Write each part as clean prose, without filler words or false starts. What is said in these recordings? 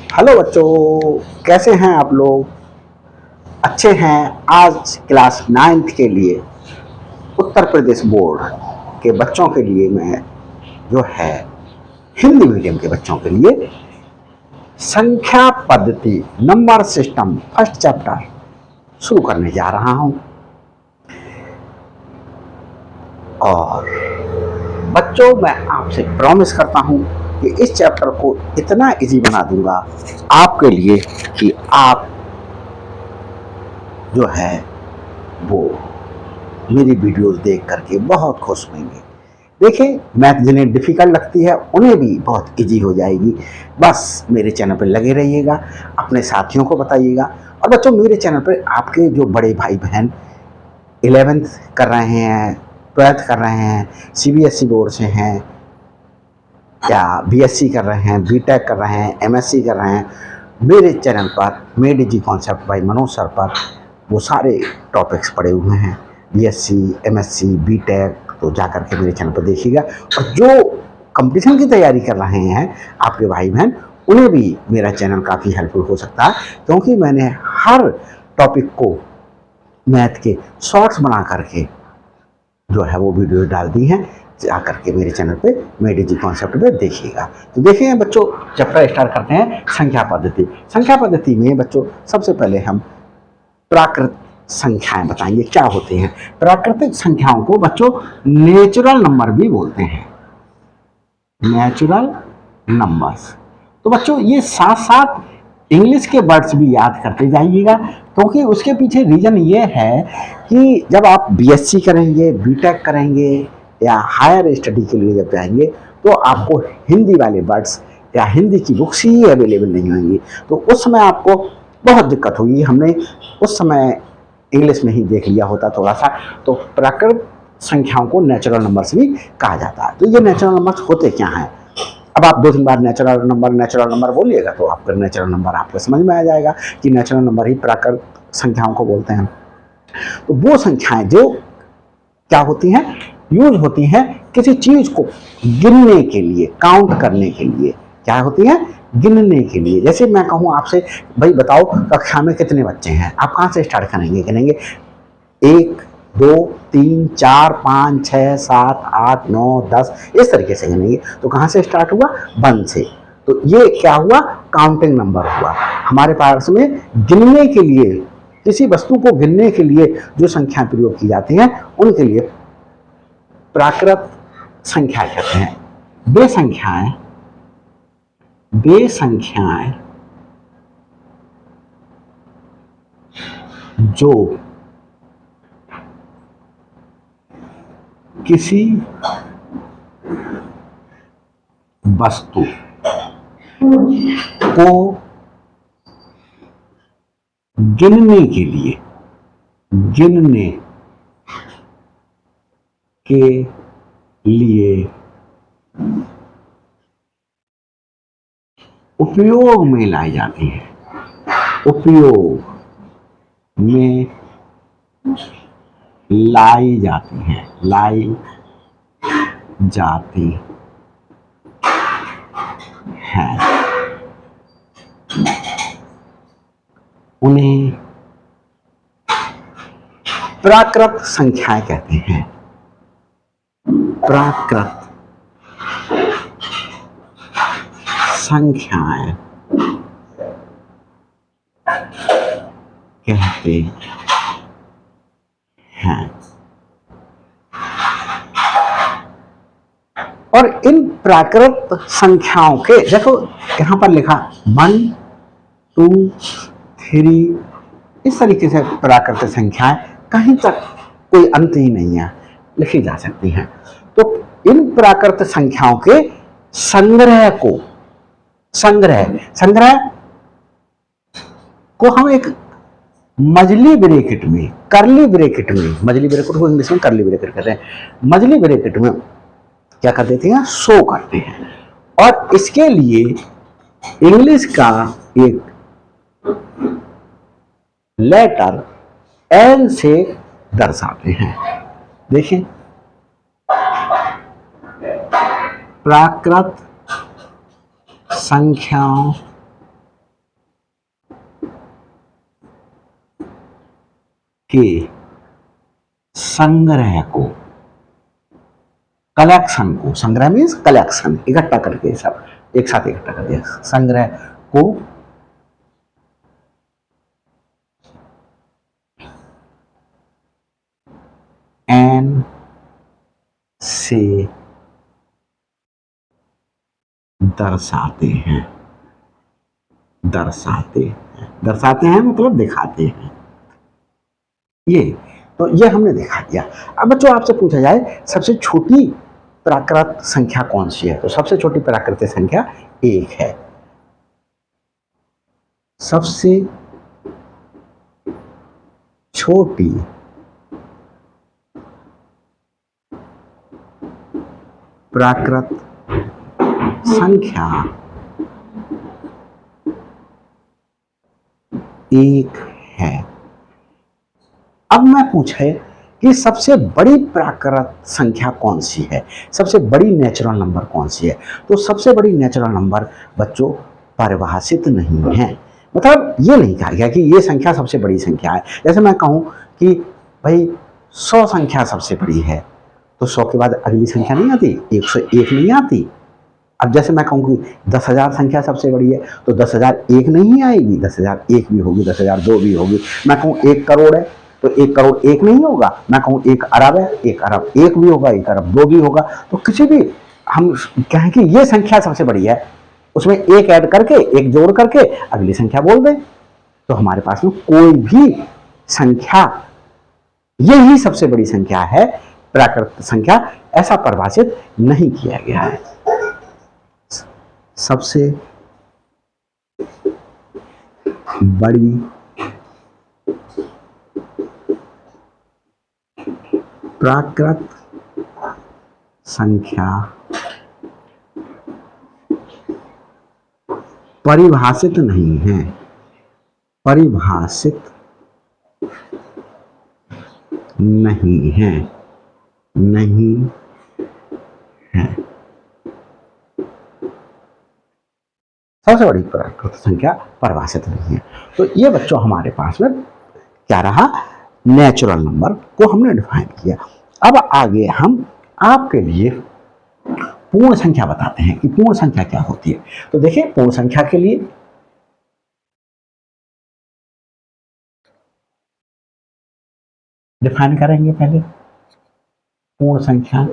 Hello बच्चों, कैसे हैं आप लोग? अच्छे हैं। आज क्लास 9th के लिए उत्तर प्रदेश बोर्ड के बच्चों के लिए मैं जो है हिंदी मीडियम के बच्चों के लिए संख्या पद्धति नंबर सिस्टम फर्स्ट चैप्टर शुरू करने जा रहा हूं। और बच्चों, मैं आपसे प्रॉमिस करता हूं कि इस चैप्टर को इतना इजी बना दूंगा आपके लिए कि आप जो है वो मेरी वीडियोस देख करके बहुत खुश होंगे। देखिए, मैथ जिन्हें डिफ़िकल्ट लगती है उन्हें भी बहुत इजी हो जाएगी। बस मेरे चैनल पर लगे रहिएगा, अपने साथियों को बताइएगा। और बच्चों, मेरे चैनल पर आपके जो बड़े भाई बहन 11th कर रहे हैं, 12th कर रहे हैं, सीबीएसई बोर्ड से हैं या बीएससी कर रहे हैं, बीटेक कर रहे हैं, एमएससी कर रहे हैं, मेरे चैनल पर made easy concept bye Manoj sir पर वो सारे टॉपिक्स पड़े हुए हैं। बीएससी, एमएससी, बीटेक, तो जा कर के मेरे चैनल पर देखिएगा। और जो कंपटीशन की तैयारी कर रहे हैं आपके भाई बहन, उन्हें भी मेरा चैनल काफ़ी हेल्पफुल हो सकता है, क्योंकि मैंने हर टॉपिक को मैथ के शॉर्ट्स बना करके जो है वो वीडियो डाल दी हैं। जा करके मेरे चैनल पे मेड इजी कॉन्सेप्ट पे देखिएगा। तो देखिए बच्चों, चैप्टर स्टार्ट करते हैं संख्या पद्धति। संख्या पद्धति में बच्चों सबसे पहले हम प्राकृत संख्याएं बताएंगे क्या होती हैं। प्राकृतिक संख्याओं को बच्चों नेचुरल नंबर भी बोलते हैं, नेचुरल नंबर्स। तो बच्चों ये साथ साथ इंग्लिश के वर्ड्स भी याद करते जाइएगा, क्योंकि उसके पीछे रीजन ये है कि जब आप बीएससी करेंगे, बीटेक करेंगे या हायर स्टडी के लिए जब जाएंगे तो आपको हिंदी वाले वर्ड्स या हिंदी की बुक्स ही अवेलेबल नहीं होंगी, तो उस समय आपको बहुत दिक्कत होगी। हमने उस समय इंग्लिश में ही देख लिया होता थोड़ा सा। तो प्राकृत संख्याओं को नेचुरल नंबर्स भी कहा जाता है। तो ये नेचुरल नंबर्स होते क्या हैं? अब आप 2-3 बार नेचुरल नंबर बोलिएगा तो आपका नेचुरल नंबर आपको समझ में आ जाएगा कि नेचुरल नंबर ही प्राकृत संख्याओं को बोलते हैं। तो वो संख्याएं जो क्या होती हैं, यूज होती हैं किसी चीज को गिनने के लिए, काउंट करने के लिए। क्या होती है? गिनने के लिए। जैसे मैं कहूँ आपसे, भाई बताओ कक्षा में कितने बच्चे हैं, आप कहाँ से स्टार्ट करेंगे? गिनेंगे 1 2 3 4 5 6 7 8 9 10, इस तरीके से गिनेंगे। तो कहाँ से स्टार्ट हुआ? 1 से। तो ये क्या हुआ? काउंटिंग नंबर हुआ। हमारे पास में गिनने के लिए, किसी वस्तु को गिनने के लिए जो संख्या प्रयोग की जाती हैं उनके लिए प्राकृत संख्या कहते हैं। वे संख्याएं जो किसी वस्तु को गिनने के लिए उपयोग में लाई जाती है। उपयोग में लाई जाती है, लाई जाती है, उन्हें प्राकृत संख्याएं कहते हैं। प्राकृत संख्याएं कहते हैं। और इन प्राकृत संख्याओं के, देखो यहां पर लिखा 1 2 3, इस तरीके से प्राकृत संख्याएं कहीं तक कोई अंत ही नहीं है, लिखी जा सकती हैं। तो इन प्राकृत संख्याओं के संग्रह को हम एक मजली ब्रैकेट में, करली ब्रैकेट में, मजली ब्रैकेट को इंग्लिश में करली ब्रैकेट कहते हैं, मजली ब्रैकेट में क्या कर देते हैं? शो करते हैं। और इसके लिए इंग्लिश का एक लेटर एन से दर्शाते हैं। देखिए, प्राकृत संख्याओं के संग्रह को, कलेक्शन को, संग्रह मीन्स कलेक्शन, इकट्ठा करके सब एक साथ इकट्ठा कर दिया, संग्रह को एन से दर्शाते हैं, दर्शाते हैं, दर्शाते हैं मतलब दिखाते हैं। ये तो ये हमने दिखा दिया। अब बच्चों आपसे पूछा जाए सबसे छोटी प्राकृत संख्या कौन सी है, तो सबसे छोटी प्राकृतिक संख्या 1 है। सबसे छोटी प्राकृत संख्या 1 है। अब मैं पूछे कि सबसे बड़ी प्राकृत संख्या कौन सी है, सबसे बड़ी नेचुरल नंबर कौन सी है, तो सबसे बड़ी नेचुरल नंबर बच्चों परिभाषित नहीं है, मतलब ये नहीं कहा गया कि ये संख्या सबसे बड़ी संख्या है। जैसे मैं कहूँ कि भाई 100 संख्या सबसे बड़ी है, तो 100 के बाद अगली संख्या नहीं आती, 101 नहीं आती। अब जैसे मैं कहूँ कि 10,000 संख्या सबसे बड़ी है, तो 10,001 नहीं आएगी, 10,001 भी होगी, 10,002 भी होगी। मैं कहूँ 1 करोड़ है, तो 1 करोड़ 1 नहीं होगा। मैं कहूँ 1 अरब है, 1 अरब 1 भी होगा, 1 अरब 2 भी होगा। तो किसी भी हम कहें कि ये संख्या सबसे बड़ी है, उसमें एक ऐड करके, एक जोड़ करके अगली संख्या बोल दें, तो हमारे पास में कोई भी संख्या यही सबसे बड़ी संख्या है, प्राकृत संख्या, ऐसा परिभाषित नहीं किया गया है। सबसे बड़ी प्राकृत संख्या परिभाषित नहीं है, परिभाषित नहीं है, नहीं है। सबसे बड़ी प्राकृत संख्या परिभाषित नहीं है। तो ये बच्चों हमारे पास में क्या रहा, नेचुरल नंबर को हमने डिफाइन किया। अब आगे हम आपके लिए पूर्ण संख्या बताते हैं कि पूर्ण संख्या क्या होती है। तो देखिए पूर्ण संख्या के लिए डिफाइन करेंगे पहले पूर्ण संख्या।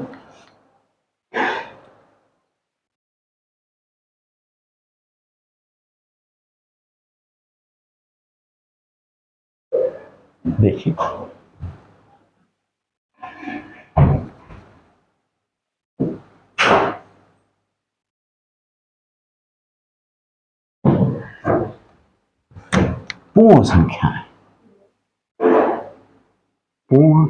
देखिए पूर्ण संख्या, पूर्ण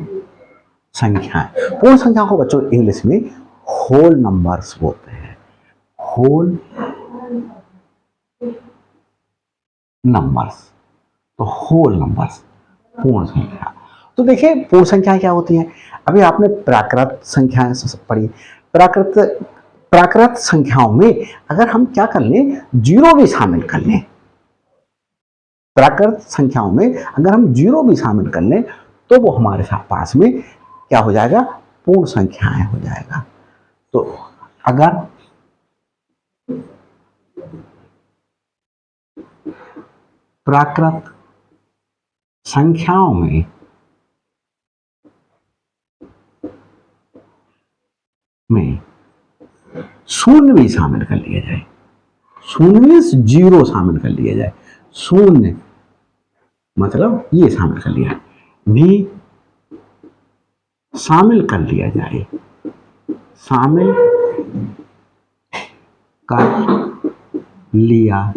संख्या, पूर्ण संख्या को बच्चों इंग्लिश में होल नंबर्स बोलते हैं, होल नंबर्स। तो होल नंबर्स पूर्ण संख्या। तो देखिए पूर्ण संख्या क्या होती है, अभी आपने प्राकृत संख्याएं पढ़ी। प्राकृत प्राकृत संख्याओं में अगर हम क्या कर लें, जीरो भी शामिल कर लें, प्राकृत संख्याओं में अगर हम जीरो भी शामिल कर लें, तो वो हमारे साथ पास में क्या हो जाएगा, पूर्ण संख्याएं हो जाएगा। तो अगर प्राकृत संख्याओं में शून्य भी शामिल कर लिया जाए, शून्य मीन्स जीरो शामिल कर लिया जाए, शून्य मतलब ये शामिल कर लिया भी शामिल कर लिया जाए, शामिल कर लिया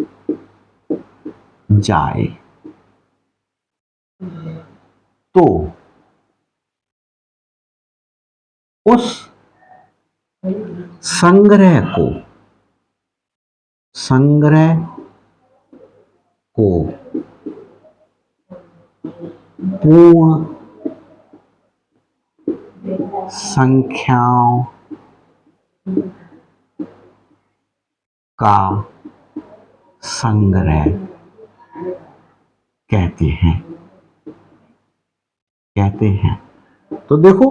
जाए, तो उस संग्रह को, संग्रह को पूर्ण संख्याओं का संग्रह कहते हैं। कहते हैं। तो देखो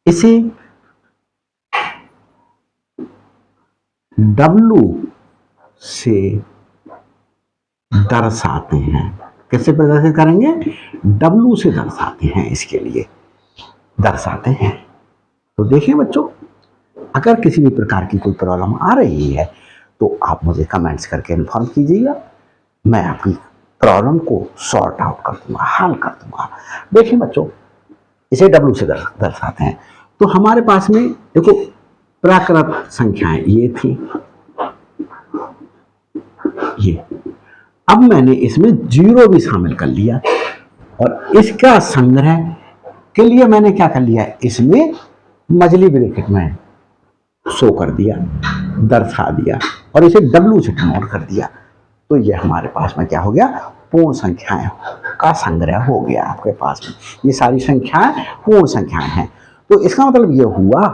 इसे W से दर्शाते हैं। कैसे प्रदर्शित करेंगे? W से दर्शाते हैं, इसके लिए दर्शाते हैं। तो देखिए बच्चों, अगर किसी भी प्रकार की कोई प्रॉब्लम आ रही है तो आप मुझे कमेंट्स करके इन्फॉर्म कीजिएगा, मैं आपकी प्रॉब्लम को सॉर्ट आउट कर दूंगा, हल कर दूंगा। देखिए बच्चों, इसे W से दर्शाते हैं। तो हमारे पास में देखो प्राकृत संख्याएं ये थी, ये अब मैंने इसमें 0 भी शामिल कर लिया और इसका संग्रह के लिए मैंने क्या कर लिया, इसमें मजली ब्रैकेट में शो कर दिया, दर्शा दिया और इसे W से डिनोट कर दिया। तो ये हमारे पास में क्या हो गया, पूर्ण संख्याएं का संग्रह हो गया आपके पास में। ये सारी संख्याएं पूर्ण संख्याएं हैं। तो इसका मतलब ये हुआ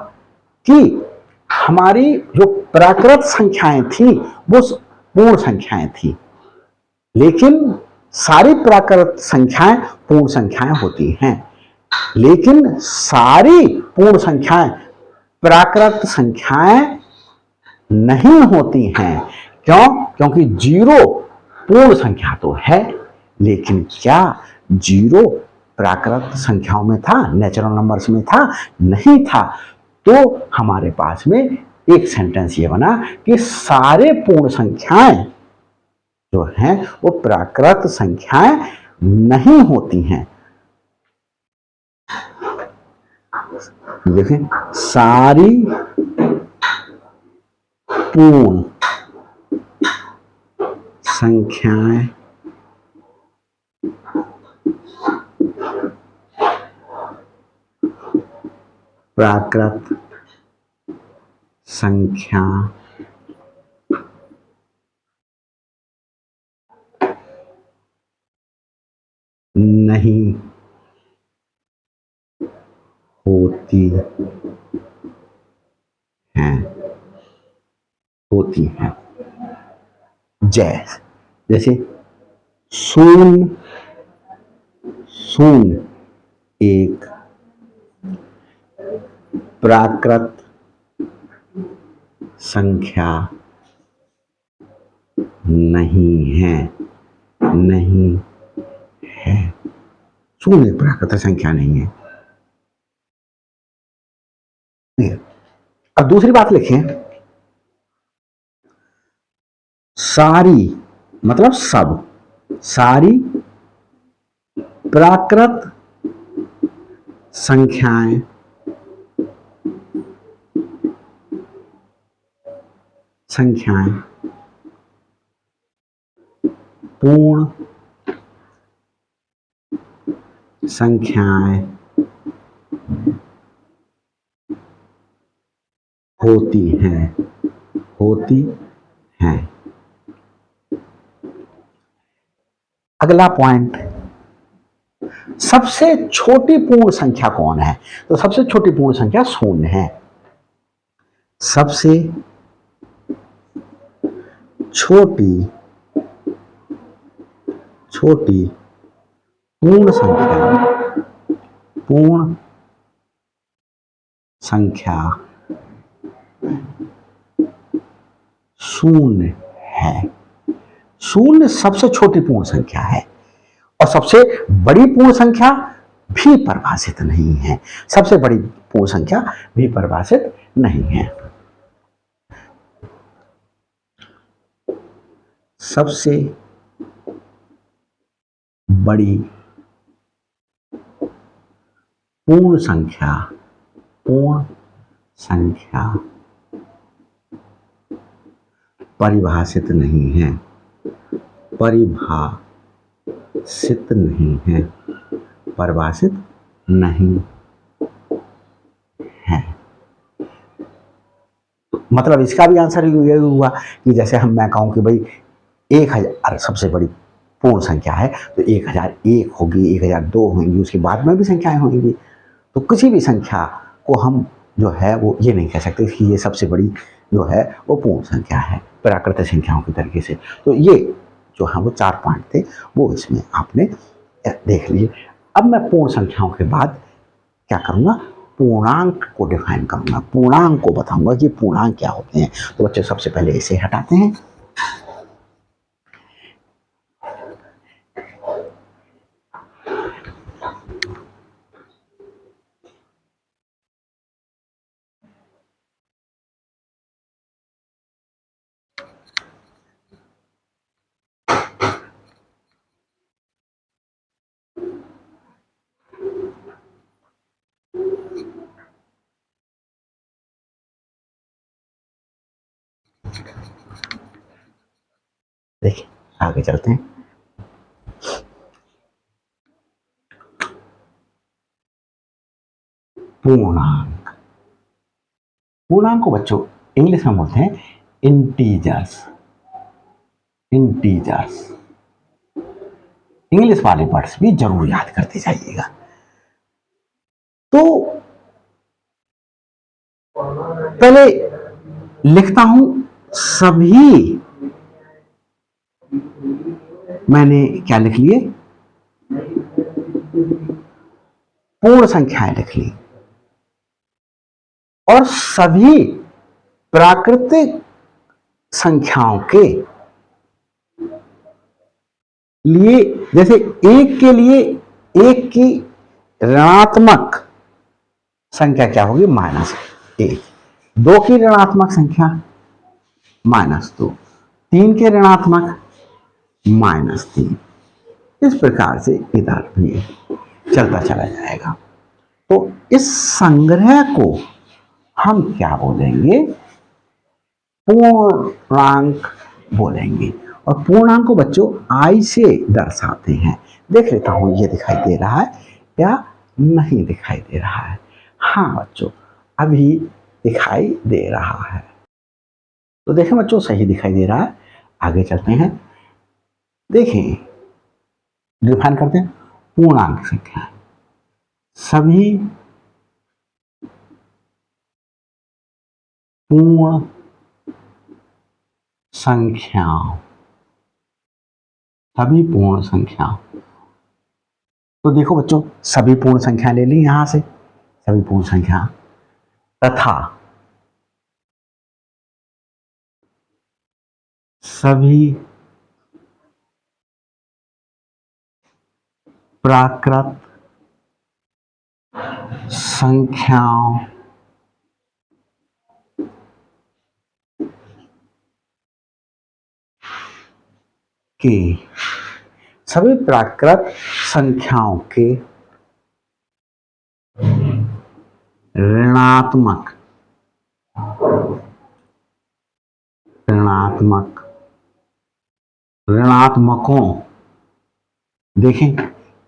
कि हमारी जो प्राकृत संख्याएं थी वो पूर्ण संख्याएं थी, लेकिन सारी प्राकृत संख्याएं पूर्ण संख्याएं होती हैं, लेकिन सारी पूर्ण संख्याएं प्राकृत संख्याएं नहीं होती हैं। क्यों? क्योंकि 0 पूर्ण संख्या तो है, लेकिन क्या 0 प्राकृत संख्याओं में था, नेचुरल नंबर्स में था? नहीं था। तो हमारे पास में एक सेंटेंस ये बना कि सारे पूर्ण संख्याएं जो हैं वो प्राकृत संख्याएं नहीं होती हैं। देखें, सारी पूर्ण संख्याएं प्राकृत संख्या नहीं होती हैं, होती हैं। जैसे 0 0 एक प्राकृत संख्या नहीं है, नहीं है। 0 एक प्राकृत संख्या नहीं है। अब दूसरी बात लिखें, सारी मतलब सब, सारी प्राकृत संख्याएं पूर्ण संख्याएं होती हैं, होती हैं। अगला पॉइंट, सबसे छोटी पूर्ण संख्या कौन है? तो सबसे छोटी पूर्ण संख्या 0 है। सबसे छोटी पूर्ण संख्या 0 है। 0 सबसे छोटी पूर्ण संख्या है और सबसे बड़ी पूर्ण संख्या भी परिभाषित नहीं है। सबसे बड़ी पूर्ण संख्या भी परिभाषित नहीं है। सबसे बड़ी पूर्ण संख्या परिभाषित नहीं है, परिभाषित नहीं है, परिभाषित नहीं है। मतलब इसका भी आंसर ये हुआ कि जैसे मैं कहूं कि भाई 1000 सबसे बड़ी पूर्ण संख्या है, तो 1001 होगी, 1002 होंगी, उसके बाद में भी संख्याएं होंगी। तो किसी भी संख्या को हम जो है वो ये नहीं कह सकते कि ये सबसे बड़ी जो है वो पूर्ण संख्या है प्राकृतिक संख्याओं के तरीके से। तो ये जो है वो 4 पॉइंट थे, वो इसमें आपने देख लिए। अब मैं पूर्ण संख्याओं के बाद क्या करूंगा, पूर्णांक को डिफाइन करूंगा, पूर्णांक को बताऊंगा कि पूर्णांक क्या होते हैं। तो बच्चे सबसे पहले इसे हटाते हैं। देखिए आगे चलते हैं। पूर्णांक, पूर्णांक को बच्चों इंग्लिश में बोलते हैं इंटीजर्स। इंटीजर्स, इंग्लिश वाले वर्ड्स भी जरूर याद करते जाइएगा। तो पहले लिखता हूं सभी, मैंने क्या लिख लिए, पूर्ण संख्याएं लिख ली, और सभी प्राकृतिक संख्याओं के लिए, जैसे एक के लिए एक की ऋणात्मक संख्या क्या होगी, -1, 2 की ऋणात्मक संख्या -2, 3 के ऋणात्मक -3, इस प्रकार से इधर भी चलता चला जाएगा। तो इस संग्रह को हम क्या बोलेंगे, पूर्णांक बोलेंगे। और पूर्णांक को बच्चों आई से दर्शाते हैं। देख लेता हूं ये दिखाई दे रहा है या नहीं दिखाई दे रहा है। हाँ बच्चों अभी दिखाई दे रहा है। तो देखें बच्चों सही दिखाई दे रहा है। आगे चलते हैं, देखें डिफाइन करते हैं पूर्णांक संख्या, सभी पूर्ण संख्याओं, सभी पूर्ण संख्याओं। तो देखो बच्चों सभी पूर्ण संख्या ले ली यहां से, सभी पूर्ण संख्या तथा सभी प्राकृत संख्याओं के, सभी प्राकृत संख्याओं के ऋणात्मक ऋणात्मक ऋणात्मकों, देखें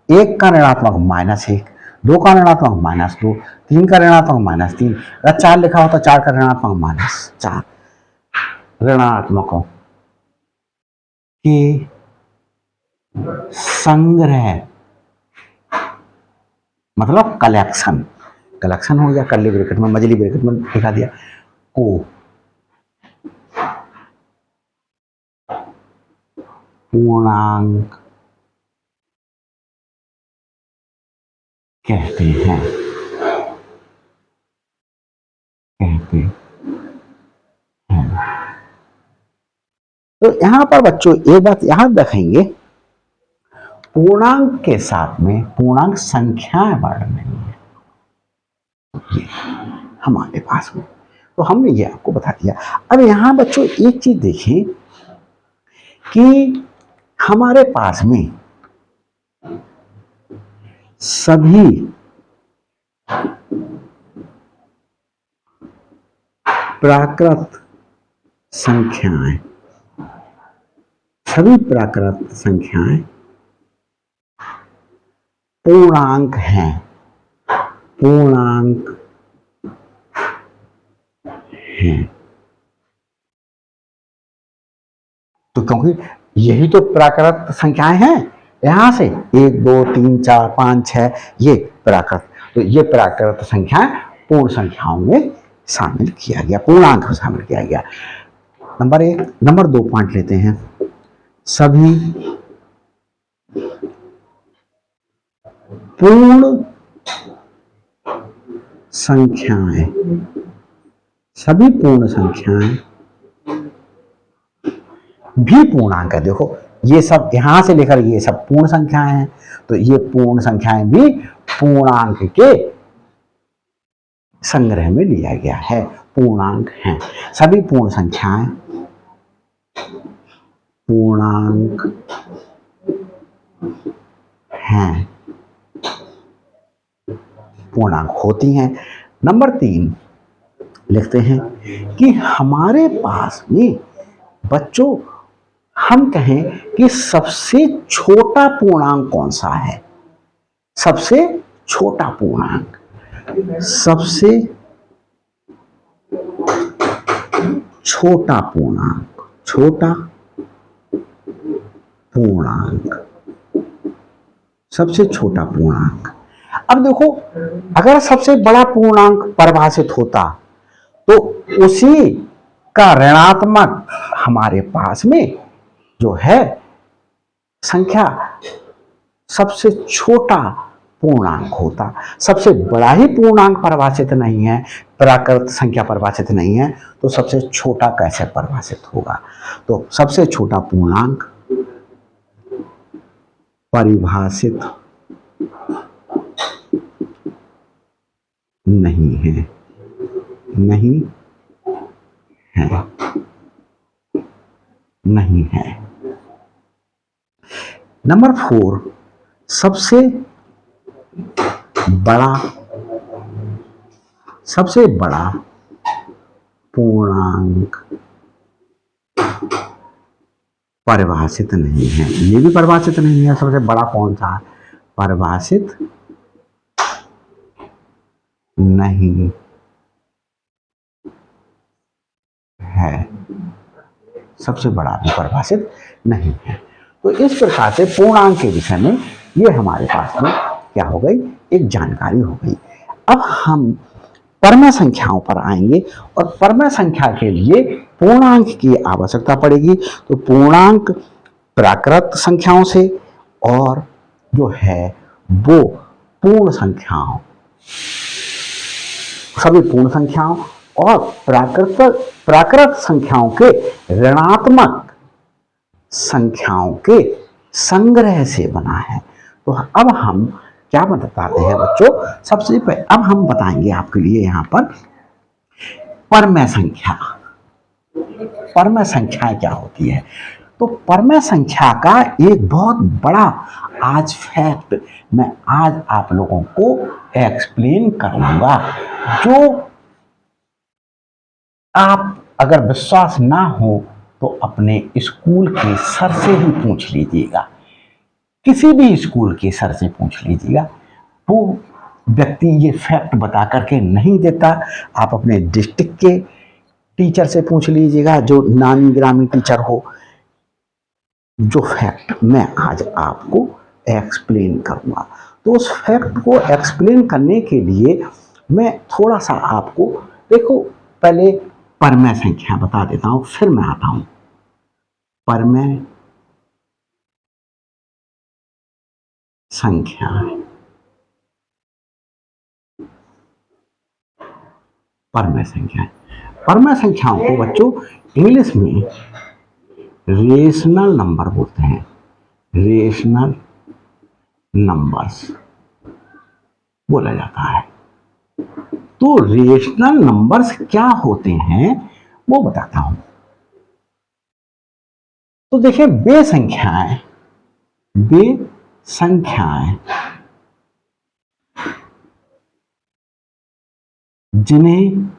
एक का ऋणात्मक -1, 2 का ऋणात्मक -2, 3 का ऋणात्मक -3, अगर 4 लिखा हो तो 4 का ऋणात्मक -4, ऋणात्मकों के संग्रह, मतलब कलेक्शन, कलेक्शन हो गया, कर्ली ब्रैकेट में मजली ब्रैकेट में लिखा दिया, को पूर्णांक कहते हैं, कहते हैं। तो यहां पर बच्चों एक बात याद रखेंगे, पूर्णांक के साथ में पूर्णांक संख्याएं बढ़ रही है ये हमारे पास में, तो हमने ये आपको बता दिया। अब यहां बच्चों एक चीज देखें कि हमारे पास में सभी प्राकृत संख्याएं, सभी प्राकृत संख्याएं पूर्णांक हैं, पूर्णांक हैं। तो क्योंकि यही तो प्राकृत संख्याएं हैं, यहां से 1 2 3 4 5 6 ये प्राकृत, तो ये प्राकृत संख्याएं पूर्ण संख्याओं में शामिल किया गया, पूर्णांक में शामिल किया गया। नंबर 1, नंबर 2 पॉइंट लेते हैं, सभी पूर्ण संख्याएं, सभी पूर्ण संख्याएं भी पूर्णांक है। देखो ये सब यहां से लेकर ये सब पूर्ण संख्याएं हैं, तो ये पूर्ण संख्याएं भी पूर्णांक के संग्रह में लिया गया है, पूर्णांक हैं। सभी पूर्ण संख्याएं पूर्णांक हैं, पूर्णांक होती हैं। नंबर 3 लिखते हैं कि हमारे पास में बच्चों हम कहें कि सबसे छोटा पूर्णांक कौन सा है। सबसे छोटा पूर्णांक, सबसे छोटा पूर्णांक, छोटा पूर्णांक, सबसे छोटा पूर्णांक। अब देखो अगर सबसे बड़ा पूर्णांक परिभाषित होता तो उसी का ऋणात्मक हमारे पास में जो है संख्या सबसे छोटा पूर्णांक होता। सबसे बड़ा ही पूर्णांक परिभाषित नहीं है, प्राकृत संख्या परिभाषित नहीं है, तो सबसे छोटा कैसे परिभाषित होगा। तो सबसे छोटा पूर्णांक परिभाषित नहीं है, नहीं है, नहीं है। नंबर 4 सबसे बड़ा, सबसे बड़ा पूर्णांक परिभाषित नहीं है। ये भी परिभाषित नहीं है, सबसे बड़ा कौन सा है, परिभाषित नहीं है, सबसे बड़ा भी परिभाषित नहीं है। तो इस प्रकार से पूर्णांक के विषय में ये हमारे पास में क्या हो गई, एक जानकारी हो गई। अब हम परम संख्याओं पर आएंगे और परम संख्या के लिए पूर्णांक की आवश्यकता पड़ेगी। तो पूर्णांक प्राकृत संख्याओं से और जो है वो पूर्ण संख्याओं, सभी पूर्ण संख्याओं और प्राकृत संख्याओं के ऋणात्मक संख्याओं के संग्रह से बना है। तो अब हम क्या बताते हैं बच्चों, सबसे पहले अब हम बताएंगे आपके लिए यहां पर परम संख्या। परम संख्या क्या होती है। तो परम संख्या का एक बहुत बड़ा आज फैक्ट मैं आज आप लोगों को एक्सप्लेन करूंगा, जो आप अगर विश्वास ना हो तो अपने स्कूल के सर से ही पूछ लीजिएगा, किसी भी स्कूल के सर से पूछ लीजिएगा, वो व्यक्ति ये फैक्ट बता करके नहीं देता। आप अपने डिस्ट्रिक्ट के टीचर से पूछ लीजिएगा, जो नामी ग्रामी टीचर हो। जो फैक्ट मैं आज आपको एक्सप्लेन करूंगा, तो उस फैक्ट को एक्सप्लेन करने के लिए मैं थोड़ा सा आपको, देखो पहले परम संख्या बता देता हूं, फिर मैं आता हूं परम संख्या। परम संख्या, परम संख्याओं को बच्चों इंग्लिश में रेशनल नंबर बोलते हैं, रेशनल नंबर्स बोला जाता है। तो रेशनल नंबर्स क्या होते हैं वो बताता हूं। तो देखिए वे संख्याएं, वे संख्याएं जिन्हें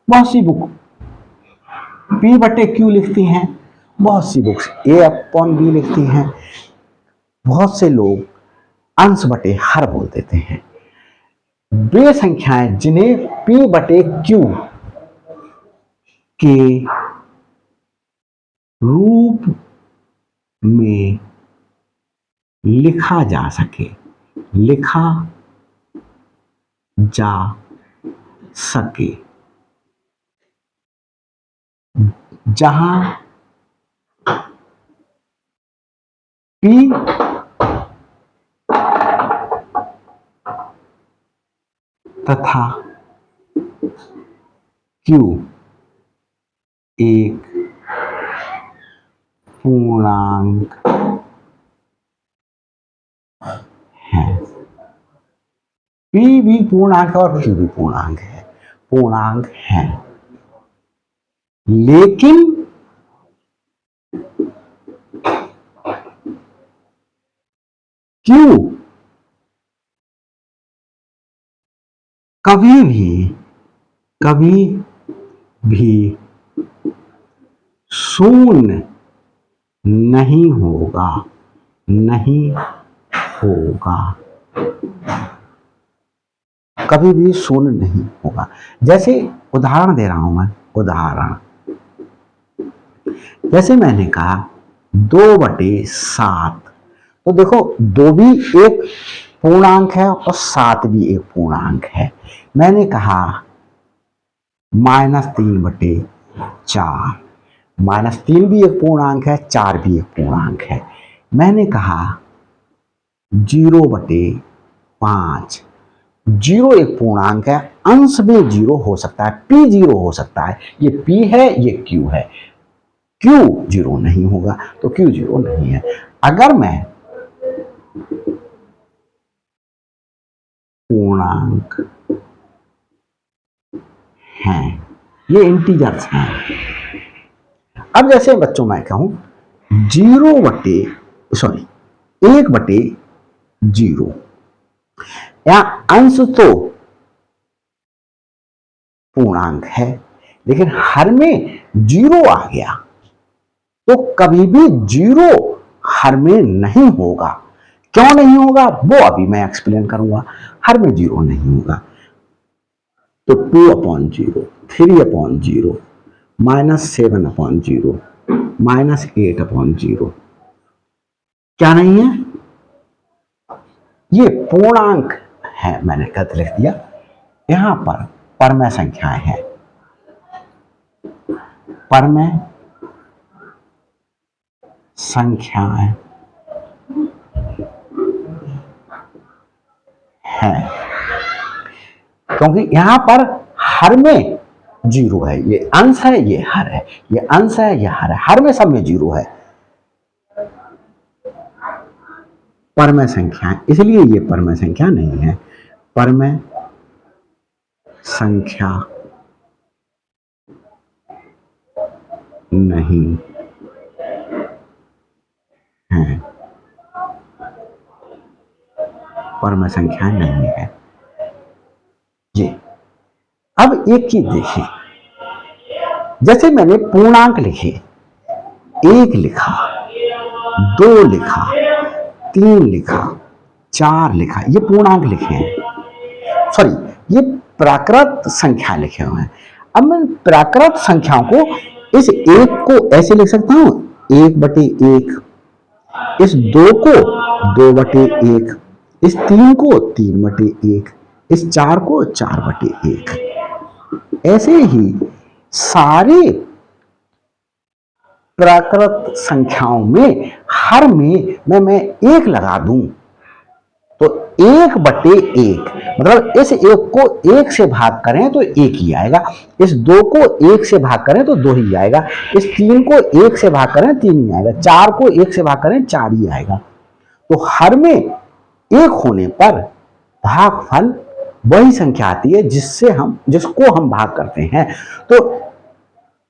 बहुत सी बुक P/Q लिखती हैं, बहुत सी बुक्स A/B लिखती हैं, बहुत से लोग अंश बटे हर बोल देते हैं। वे संख्याएं जिन्हें P/Q के रूप में लिखा जा सके, लिखा जा सके, जहां पी तथा क्यू एक पूर्णांक है। पी भी पूर्णांक है और क्यू भी पूर्णांक है, लेकिन क्यू कभी भी शून्य नहीं होगा, कभी भी शून्य नहीं होगा। जैसे उदाहरण दे रहा हूं मैं, जैसे मैंने कहा 2/7, तो देखो 2 भी एक पूर्णांक है और 7 भी एक पूर्णांक है। मैंने कहा -3/4, -3 भी एक पूर्णांक है, 4 भी एक पूर्णांक है। मैंने कहा 0/5, 0 एक पूर्णांक है, अंश में 0 हो सकता है, p 0 हो सकता है। ये p है, ये q है, q 0 नहीं होगा, तो q 0 नहीं है। अगर मैं पूर्णांक हैं, ये इंटीजर्स हैं। अब जैसे बच्चों मैं कहूं 1/0, या अंश तो पूर्णांक है, लेकिन हर में 0 आ गया, तो कभी भी 0 हर में नहीं होगा। क्यों नहीं होगा वो अभी मैं एक्सप्लेन करूंगा। हर में 0 नहीं होगा, तो 2/0, 3/0, -7/0, -8/0 क्या नहीं है, ये पूर्णांक है। मैंने गलत लिख दिया, यहां पर परमेय संख्याएं हैं, परमेय संख्याएं हैं, क्योंकि यहां पर हर में 0 है। ये अंश है, ये हर है, ये अंश है, ये हर है, हर में सब में 0 है। परमेय संख्याएं, इसलिए ये परमेय संख्या नहीं है। परमेय संख्या नहीं है, परमेय संख्या नहीं है जी। अब एक चीज देखिए, जैसे मैंने पूर्णांक लिखे, 1 लिखा, 2 लिखा, 3 लिखा, 4 लिखा, ये पूर्णांक लिखे हैं, सॉरी ये प्राकृत संख्या लिखे हुए हैं। अब मैं प्राकृत संख्याओं को, इस 1 को ऐसे लिख सकता हूं 1/1, इस 2 को 2/1, इस 3 को 3/1, इस 4 को 4/1। ऐसे ही सारे प्राकृत संख्याओं में हर में मैं 1 लगा दूं, तो 1/1, मतलब इस 1 को 1 से भाग करें तो 1 ही आएगा, इस 2 को 1 से भाग करें तो 2 ही आएगा, इस 3 को 1 से भाग करें 3 ही आएगा, 4 को 1 से भाग करें 4 ही आएगा। तो हर में 1 होने पर भागफल वही संख्या आती है जिसको हम भाग करते हैं। तो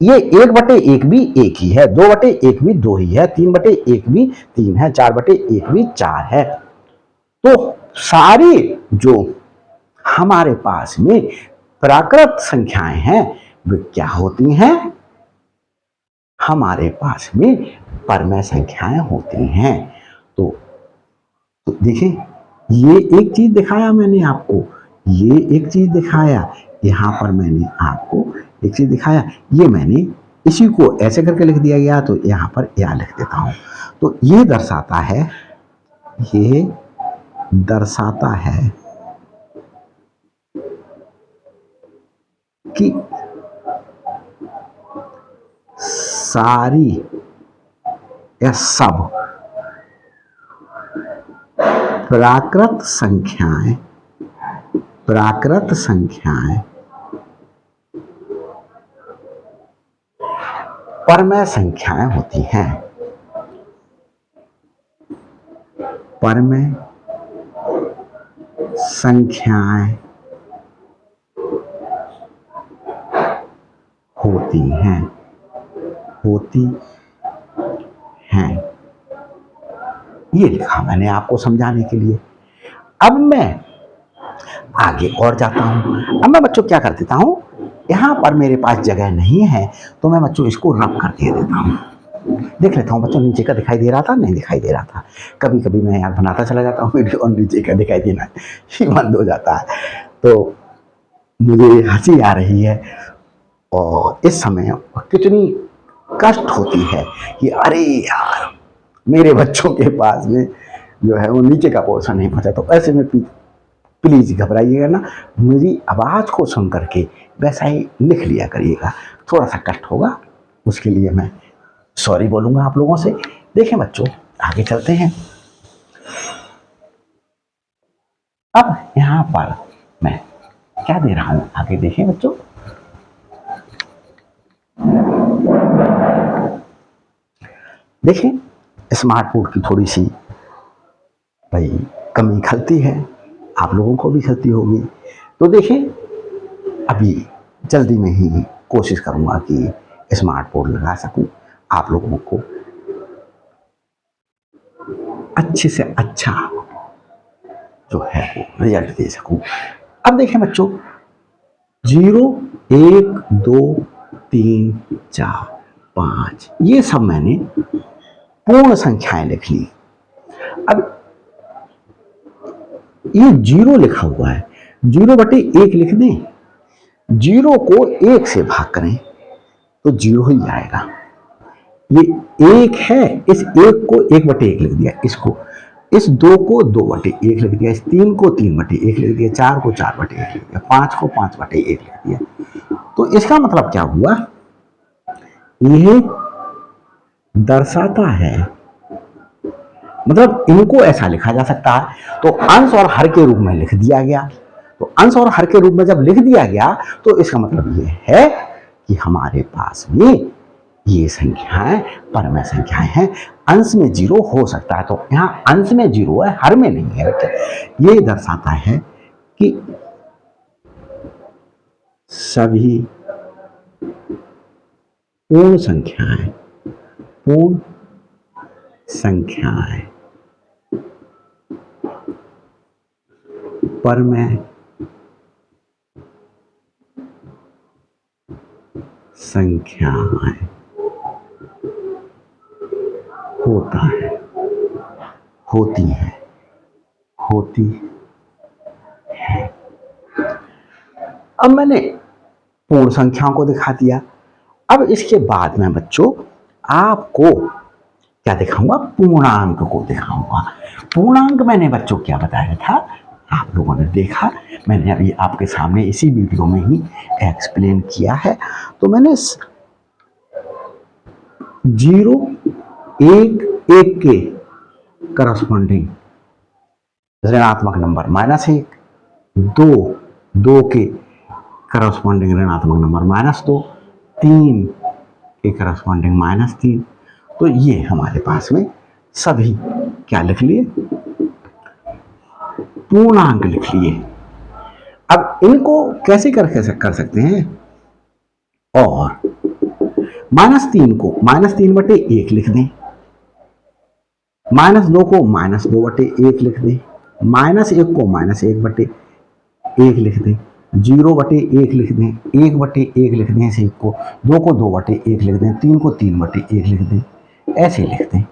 ये 1/1 भी 1 ही है, 2/1 भी 2 ही है, 3/1 भी 3 है, 4/1 भी 4 है। तो सारी जो हमारे पास में प्राकृत संख्याएं हैं वे क्या होती हैं, हमारे पास में परमेय संख्याएं होती हैं। तो देखिए, ये एक चीज दिखाया मैंने आपको, ये एक चीज दिखाया, यहां पर मैंने आपको एक चीज दिखाया, ये मैंने इसी को ऐसे करके लिख दिया गया, तो यहां पर या लिख देता हूं। तो ये दर्शाता है कि सारी या सब प्राकृत संख्याएं, प्राकृत संख्याएं परमेय संख्याएं होती हैं। परमेय संख्याएं होती हैं, होती हैं। ये लिखा मैंने आपको समझाने के लिए। अब मैं आगे और जाता हूं। अब मैं बच्चों क्या कर देता हूं, यहां पर मेरे पास जगह नहीं है तो मैं बच्चों इसको रब कर दे देता हूं। देख लेता हूं बच्चों, नीचे का दिखाई दे रहा था, नहीं दिखाई दे रहा था। कभी कभी मैं यार बनाता चला जाता हूँ वीडियो और नीचे का दिखाई देना ही बंद हो जाता है, तो मुझे हंसी आ रही है। और इस समय कितनी कष्ट होती है कि अरे यार मेरे बच्चों के पास में जो है वो नीचे का पोर्शन नहीं पहुंचा। तो ऐसे में प्लीज घबराइएगा ना, मेरी आवाज को सुन करके वैसा ही लिख लिया करिएगा। थोड़ा सा कष्ट होगा, उसके लिए मैं सॉरी बोलूंगा आप लोगों से। देखें बच्चों, आगे चलते हैं। अब यहां पर मैं क्या दे रहा हूं, आगे देखें बच्चों। देखें, स्मार्ट बोर्ड की थोड़ी सी भाई कमी खलती है, आप लोगों को भी खलती होगी। तो देखें, अभी जल्दी में ही कोशिश करूंगा कि स्मार्ट बोर्ड लगा सकूं, आप लोगों को अच्छे से अच्छा जो है वो रिजल्ट दे सकूं। अब देखें बच्चों, 0 1 2 3 4 5 ये सब मैंने पूर्ण संख्याएं लिख ली। अब ये 0 लिखा हुआ है, 0/1 लिख दें। 0 को 1 से भाग करें तो 0 ही आएगा। ये 1 है, इस 1 को 1/1 लिख दिया, इसको इस 2 को 2/1 लिख दिया, इस 3 को 3/1 लिख दिया, 4 को 4/1 लिख दिया, 5 को 5/1 लिख दिया। तो इसका मतलब क्या हुआ, यह दर्शाता है, मतलब इनको ऐसा लिखा जा सकता है। तो अंश और हर के रूप में लिख दिया गया। तो अंश और हर के रूप में जब लिख दिया गया तो इसका मतलब यह है कि हमारे पास में ये संख्याएं परमेय संख्याएं हैं। अंश में 0 हो सकता है, तो यहां अंश में 0 है, हर में नहीं है बच्चे। ये दर्शाता है कि सभी पूर्ण संख्याएं, पूर्ण संख्याएं परमेय संख्याएं होता है, होती है, होती है। अब मैंने पूर्ण संख्याओं को दिखा दिया। अब इसके बाद में बच्चों आपको क्या दिखाऊंगा, पूर्णांक को दिखाऊंगा। पूर्णांक मैंने बच्चों क्या बताया था, आप लोगों ने देखा, मैंने अभी आपके सामने इसी वीडियो में ही एक्सप्लेन किया है। तो मैंने 0 1 1 के करस्पॉन्डिंग ऋणात्मक नंबर -1, 2 2 के करस्पॉन्डिंग ऋणात्मक नंबर -2, 3 के करस्पॉन्डिंग -3। तो ये हमारे पास में सभी क्या लिख लिए, पूर्णांक लिख लिए। अब इनको कैसे कर सकते हैं, और -3 को -3/1 लिख दें, -2 को -2/1 लिख दें, -1 को -1/1 लिख दें, 0/1 लिख दें, 1/1 लिख दें, 1 को 2 को 2/1 लिख दें, 3 को 3/1 लिख दें, ऐसे लिख दें।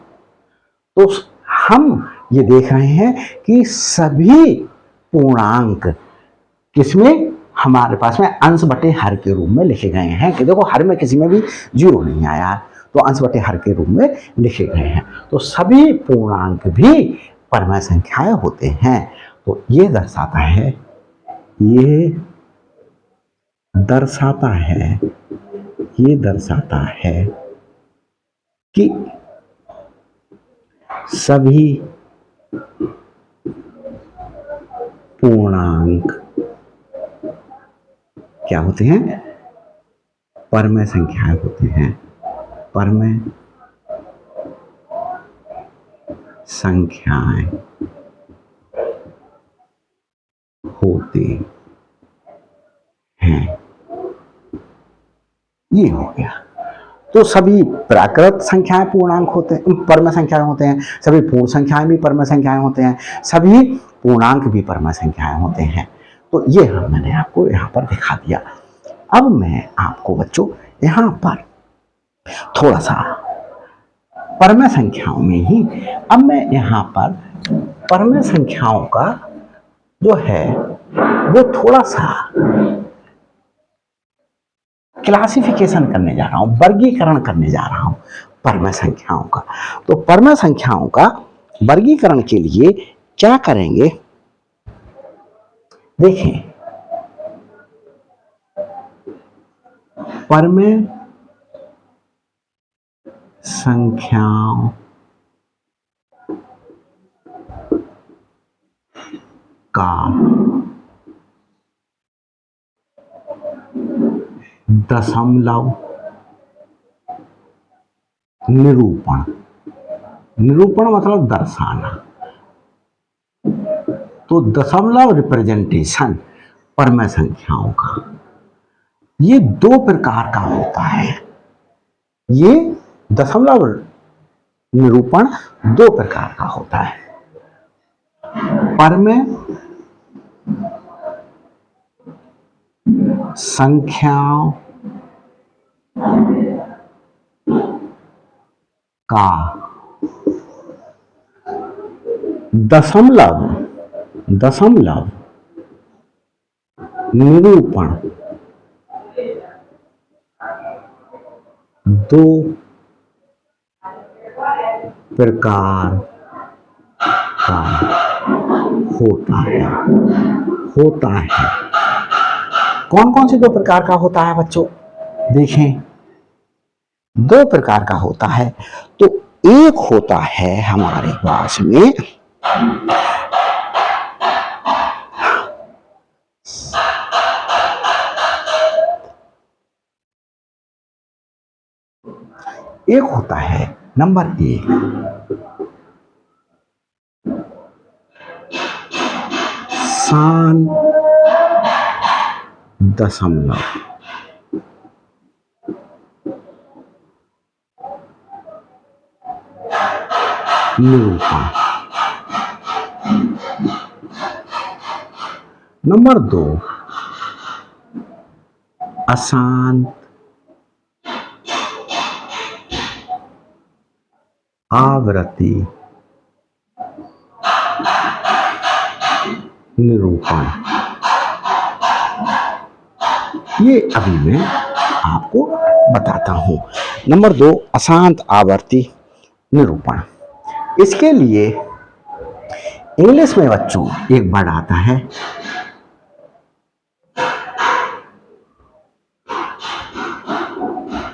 तो हम ये देख रहे हैं कि सभी पूर्णांक किसमें हमारे पास में अंश बटे हर के रूप में लिखे गए हैं। कि देखो हर में किसी में भी 0 नहीं आया, तो अंश बटे हर के रूप में लिखे गए हैं। तो सभी पूर्णांक भी परमेय संख्याएं होते हैं। तो ये दर्शाता है, ये दर्शाता है, ये दर्शाता है कि सभी पूर्णांक क्या होते हैं? परमेय संख्याएं होते हैं। परमेय संख्याएं होते हैं। ये हो गया। तो सभी प्राकृत संख्याएं पूर्णांक होते हैं, परमेय संख्याएं होते हैं। सभी पूर्ण संख्याएं भी परमेय संख्याएं होते हैं। सभी पूर्णांक भी परमेय संख्याएं होते हैं। तो ये मैंने आपको यहाँ पर दिखा दिया। अब मैं आपको बच्चों यहाँ पर थोड़ा सा परमेय संख्याओं में ही, अब मैं यहाँ पर परमेय संख्याओं का जो है वो थोड़ा सा क्लासिफिकेशन करने जा रहा हूं, वर्गीकरण करने जा रहा हूं परमेय संख्याओं का। तो परमेय संख्याओं का वर्गीकरण के लिए क्या करेंगे, देखें, परमेय संख्याओं का दशमलव निरूपण, निरूपण मतलब दर्शाना, तो दशमलव रिप्रेजेंटेशन परमेय संख्याओं का ये दो प्रकार का होता है। ये दशमलव निरूपण दो प्रकार का होता है। परमेय संख्याओं का दशमलव निरूपण दो प्रकार का होता है। कौन कौन से दो प्रकार का होता है बच्चों? देखें, दो प्रकार का होता है। तो एक होता है हमारे पास में एक होता है नंबर एक, शान दशमलव निरूपण। नंबर दो, अशांत आवृत्ति निरूपण। ये अभी मैं आपको बताता हूं। नंबर दो, अशांत आवर्ती निरूपण। इसके लिए इंग्लिश में बच्चों एक वर्ड आता है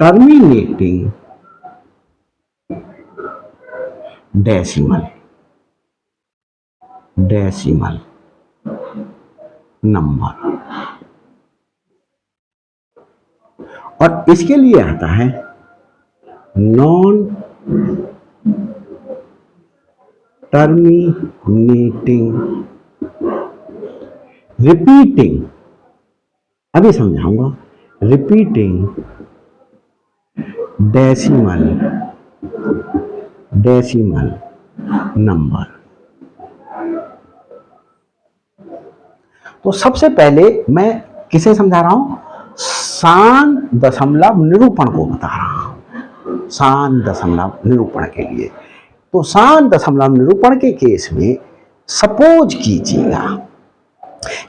टर्मिनेटिंग डेसिमल नंबर, और इसके लिए आता है नॉन टर्मिनेटिंग रिपीटिंग, अभी समझाऊंगा, रिपीटिंग डेसिमल नंबर। तो सबसे पहले मैं किसे समझा रहा हूं? शान दशमलव निरूपण को बता रहा हूं। शान दशमलव निरूपण के लिए, तो शान दशमलव निरूपण के केस में सपोज कीजिएगा,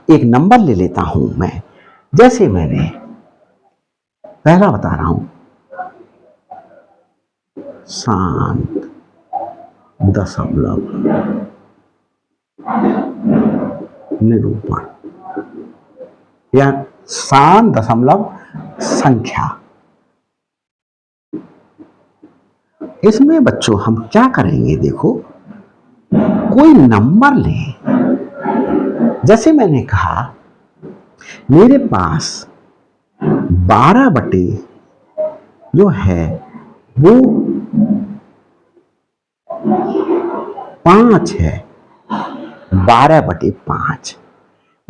एक नंबर ले लेता हूं मैं, जैसे मैंने पहला बता रहा हूं, शांत दशमलव निरूपण या शांत दशमलव संख्या। इसमें बच्चों हम क्या करेंगे, देखो, कोई नंबर लें, जैसे मैंने कहा मेरे पास 12 बटे जो है वो 5 है। 12/5,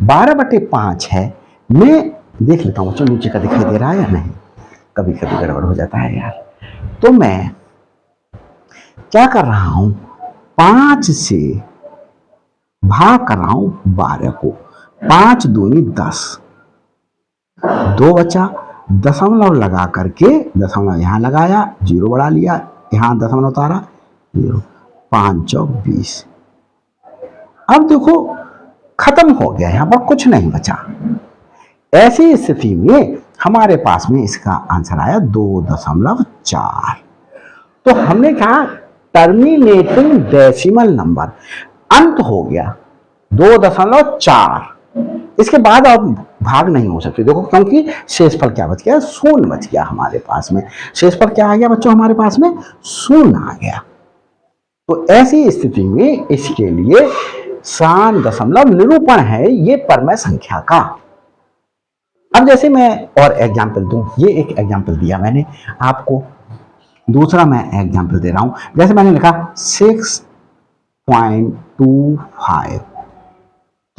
12/5 है। मैं देख लेता हूँ बच्चों नीचे का दिखाई दे रहा है या नहीं, कभी कभी गड़बड़ हो जाता है यार। तो मैं क्या कर रहा हूं, 5 से भाग कर रहा हूं 12 को। 5 दूनी 10, 2 बचा, दशमलव लगा करके दशमलव यहां लगाया, 0 बढ़ा लिया, यहां दशमलव उतारा, 0, 5 चौक 20। अब देखो खत्म हो गया, यहां पर कुछ नहीं बचा। ऐसी स्थिति में हमारे पास में इसका आंसर आया 2.4। तो हमने कहा टर्मिनेटिंग डेसिमल नंबर, अंत हो गया 2.4। इसके बाद अब भाग नहीं हो सकते, देखो क्योंकि शेषफल क्या बच गया, शून्य बच गया हमारे पास में। शेषफल क्या आ गया बच्चों हमारे पास में, शून्य आ गया। तो ऐसी स्थिति में इसके लिए सान दशमलव निरूपण है ये परमय संख्या का। अब जैसे मैं और एग्जाम्पल दूं, ये एक एग्जाम्पल दिया मैंने आपको, दूसरा मैं एग्जाम्पल दे रहा हूं। जैसे मैंने लिखा 6.25,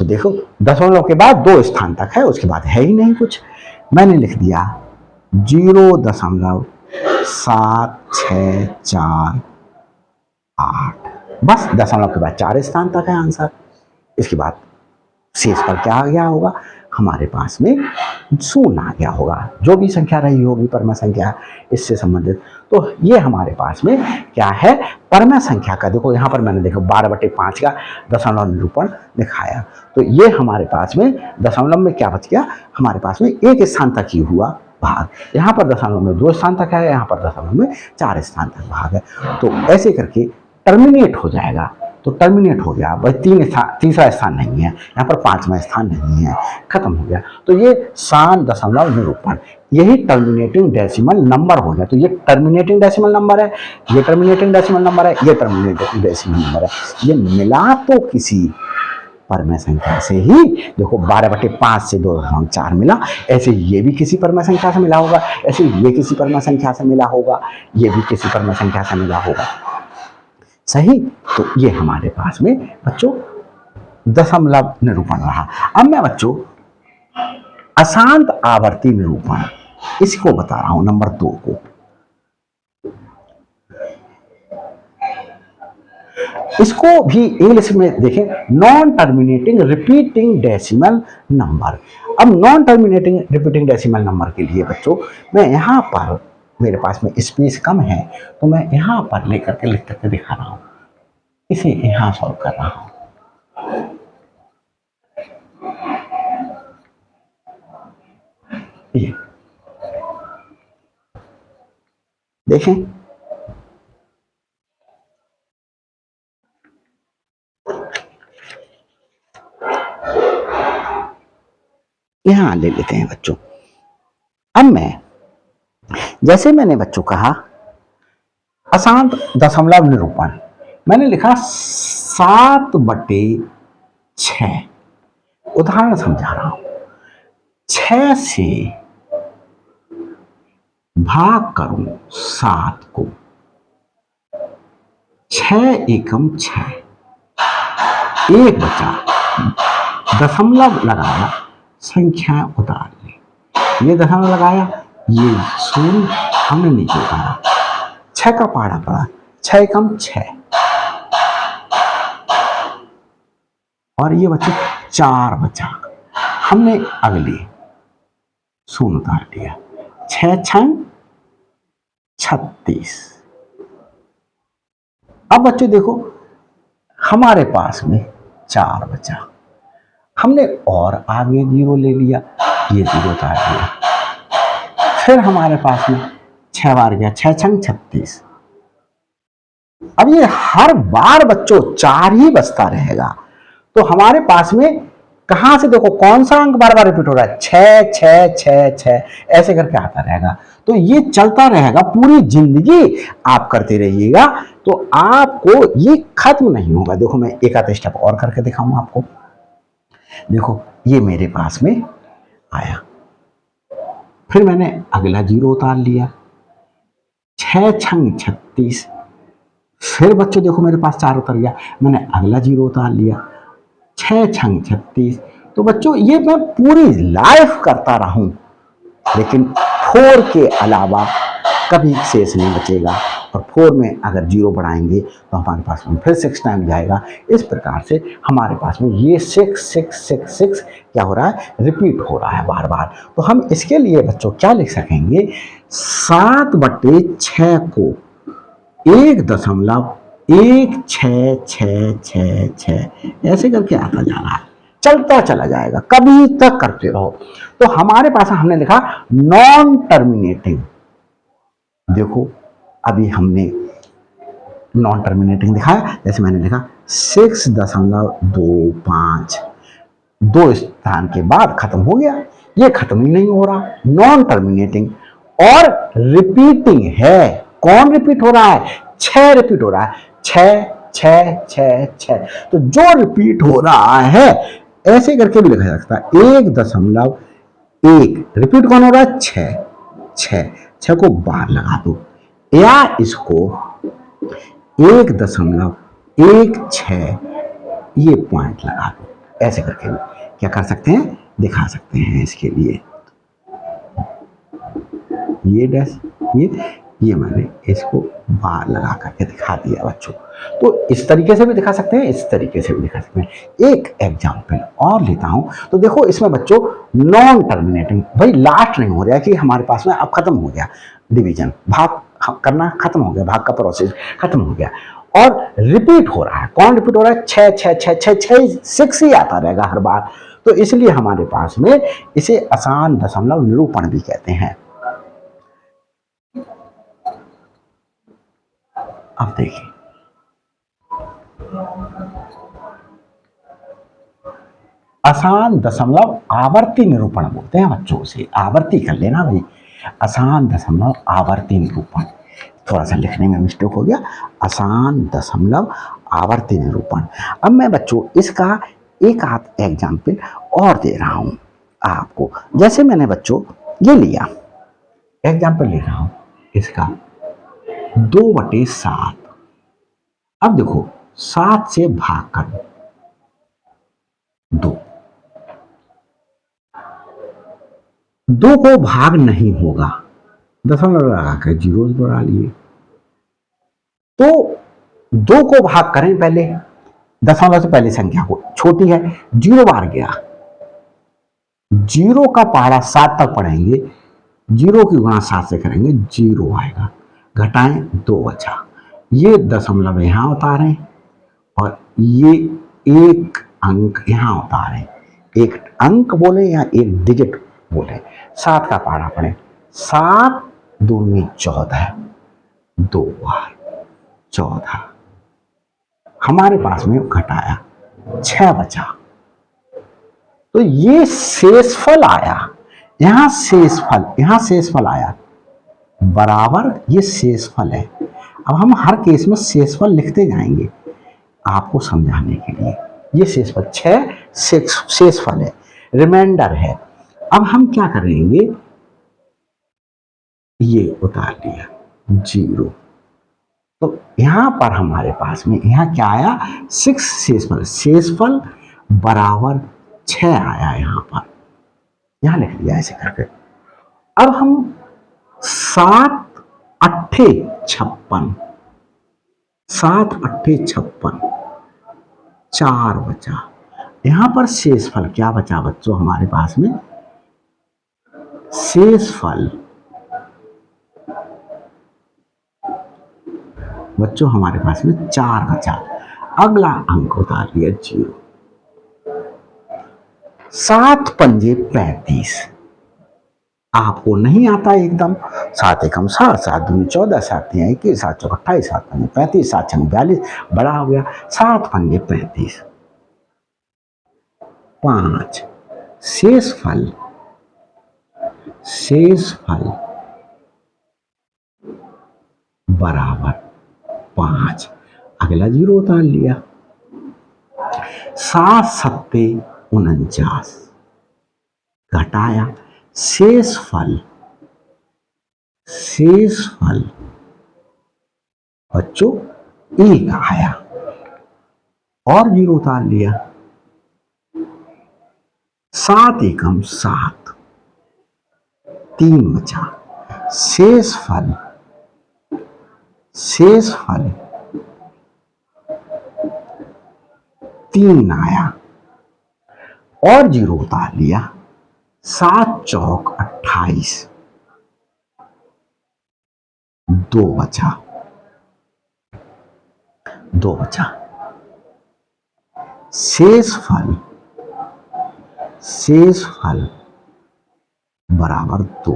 तो देखो दशमलव के बाद 2 स्थान तक है, उसके बाद है ही नहीं कुछ। मैंने लिख दिया 0.7648, बस दशमलव के बाद 4 स्थान तक है आंसर। इसके बाद शेष पर क्या आ गया होगा, हमारे पास में शून्य आ गया होगा, जो भी संख्या रही होगी परमय संख्या इससे संबंधित। तो ये हमारे पास में क्या है, परमय संख्या का। देखो यहाँ पर मैंने देखो 12/5 का दशमलव निरूपण दिखाया। तो ये हमारे पास में दशमलव में क्या बच गया, हमारे पास में 1 स्थान तक ही हुआ भाग। यहाँ पर दशमलव में 2 स्थान तक है, यहाँ पर दशमलव में 4 स्थान तक भाग है। तो ऐसे करके टर्मिनेट हो जाएगा। तो टर्मिनेट हो गया, बस तीसरा स्थान नहीं है, यहाँ पर 5वां स्थान नहीं है, खत्म हो गया। तो ये सान दशमलव निरूपण, यही टर्मिनेटिंग डेसिमल नंबर हो गया। तो ये टर्मिनेटिंग डेसिमल नंबर है, ये टर्मिनेटिंग डेसिमल नंबर है, ये टर्मिनेटिंग डेसिमल नंबर है। ये मिला तो किसी परमय संख्या से ही, देखो 12/5 से 2.4 मिला, ऐसे ये भी किसी परमय संख्या से मिला होगा, ऐसे ये किसी परमय संख्या से मिला होगा, ये भी किसी परमय संख्या से मिला होगा, सही। तो ये हमारे पास में बच्चों दशमलव निरूपण रहा। अब मैं बच्चों अशांत आवर्ती निरूपण इसको बता रहा हूं, नंबर 2 को। इसको भी इंग्लिश में देखें, non terminating repeating decimal number. अब non terminating repeating decimal number के लिए बच्चों मैं यहां पर, मेरे पास में स्पेस कम है तो मैं यहां पर लेकर के लिख करके दिखा रहा हूं, इसे यहां सॉल्व कर रहा हूं। ये देखें, यहां ले लेते हैं बच्चों। अब मैं, जैसे मैंने बच्चों कहा अशांत दशमलव निरूपण, मैंने लिखा 7/6। उदाहरण समझा रहा हूं, 6 से भाग करूं 7 को, 6 एकम 6, 1 बचा, दशमलव लगाया, संख्या उतार ली, ये दशमलव लगाया, ये शून्य हमने नीचे उतारा, 6 का पहाड़ा पड़ा, 6 एकम 6, और ये बच्चे 4 बचा, हमने अगली शून्य उतार लिया, 6 छंग 36। अब बच्चों देखो हमारे पास में 4 बचा, हमने और आगे 0 ले लिया, ये 0 उतार लिया, फिर हमारे पास में 6 बार गया, 6 छंग 36। अब ये हर बार बच्चों 4 ही बचता रहेगा। तो हमारे पास में कहां से देखो कौन सा अंक बार बार रिपीट हो रहा है, 6 6 6 6 ऐसे करके आता रहेगा। तो ये चलता रहेगा, पूरी जिंदगी आप करते रहिएगा, तो आपको ये खत्म नहीं होगा। देखो मैं एक आधा स्टेप और करके दिखाऊंगा आपको। देखो ये मेरे पास में आया, फिर मैंने अगला जीरो उतार लिया, 6×6 = 36। फिर बच्चों देखो मेरे पास 4 उतर गया, मैंने अगला जीरो उतार लिया, 6×36। तो बच्चों ये मैं पूरी लाइफ करता रहूं, लेकिन 4 के अलावा कभी शेष नहीं बचेगा। और 4 में अगर जीरो बढ़ाएंगे तो हमारे पास में फिर 6 टाइम जाएगा। इस प्रकार से हमारे पास में ये 6 6 6 6 क्या हो रहा है, रिपीट हो रहा है बार बार। तो हम इसके लिए बच्चों क्या लिख सकेंगे, 7/6 को 1.1666 ऐसे करके आता जा रहा है, चलता चला जाएगा, कभी तक करते रहो। तो हमारे पास हमने लिखा नॉन टर्मिनेटिंग। देखो अभी हमने नॉन टर्मिनेटिंग दिखाया, जैसे मैंने लिखा 6.25, 2 स्थान के बाद खत्म हो गया, ये खत्म ही नहीं हो रहा, नॉन टर्मिनेटिंग। और रिपीटिंग है, कौन रिपीट हो रहा है, 6 रिपीट हो रहा है, 6 6 6 6। तो जो रिपीट हो रहा है ऐसे करके भी लिखा जा सकता है, 1.1 रिपीट कौन हो रहा है, 6 6 6 को बाहर लगा दो, या इसको 1.16 ये पॉइंट लगा दो, ऐसे करके भी क्या कर सकते हैं, दिखा सकते हैं। इसके लिए ये डैश ये मैंने इसको बाहर लगा करके दिखा दिया बच्चों। तो इस तरीके से भी दिखा सकते हैं, इस तरीके से भी दिखा सकते हैं। एक एग्जाम्पल और लेता हूं, तो देखो इसमें बच्चों नॉन टर्मिनेटिंग, भाई लास्ट नहीं हो रहा है कि हमारे पास में अब खत्म हो गया डिवीजन, भाग करना खत्म हो गया, भाग का प्रोसेस खत्म हो गया, और रिपीट हो रहा है। कौन रिपीट हो रहा है, 6 6 6 6 6 6 ही आता रहेगा हर बार। तो इसलिए हमारे पास में इसे आसान दशमलव निरूपण भी कहते हैं। अब देखिए आसान दशमलव आवर्ती निरूपण बोलते हैं बच्चों से, आवर्ती कर लेना भाई, आसान दशमलव आवर्ती निरूपण। थोड़ा सा लिखने में मिस्टेक हो गया, आसान दशमलव आवर्ती निरूपण। अब मैं बच्चों इसका एक आध एग्जाम्पल और दे रहा हूं आपको। जैसे मैंने बच्चों ये लिया एग्जाम्पल ले रहा हूं इसका 2/7। अब देखो 7 से भाग कर 2 को भाग नहीं होगा, दशमलव लगा कर जीरो बढ़ा लिए। तो 2 को भाग करें पहले, दशमलव से पहले संख्या को, छोटी है, 0 बार गया, 0 का पहाड़ा 7 तक पढ़ेंगे, 0 की गुणा 7 से करेंगे, 0 आएगा, घटाएं 2 बचा, ये दशमलव यहां उतारें और ये एक अंक यहां उतारें, एक अंक बोले या एक डिजिट बोले, 7 का पहाड़ा पढ़े, 7 दूनी 14, 2 बार 14, हमारे पास में घटाया 6 बचा। तो ये शेषफल आया, यहां शेषफल आया बराबर ये शेषफल है। अब हम हर केस में शेषफल लिखते जाएंगे आपको समझाने के लिए। ये शेषफल 6 शेषफल है, रिमाइंडर है। अब हम क्या करेंगे, ये उतार लिया 0। तो यहां पर हमारे पास में यहां क्या आया, 6 शेषफल बराबर 6 आया, यहां पर यहां लिख लिया ऐसे करके। अब हम 7 अट्ठे 56, 7 अट्ठे 56, 4 बचा। यहां पर शेषफल क्या बचा बच्चों हमारे पास में, शेषफल बच्चों हमारे पास में 4 बचा, अगला अंक उतार लिया 0। 7 पंजे 35, आपको नहीं आता एकदम, 7 एकम 7, 7 दूनी 14, 7 तिया 21, 7 चौक 28, 7 पंजे 35, 7 छंग 42, बड़ा हो गया 7 पंजे 35, 5 शेषफल बराबर 5, अगला 0 उतार लिया। 7 सत्ते 49 घटाया शेषफल बच्चों 1 आया और 0 उतार लिया। 7 एकम 7, 3 बचा। शेषफल 3 आया और 0 उतार लिया। 7 चौक 28, 2 बचा। शेषफल बराबर 2।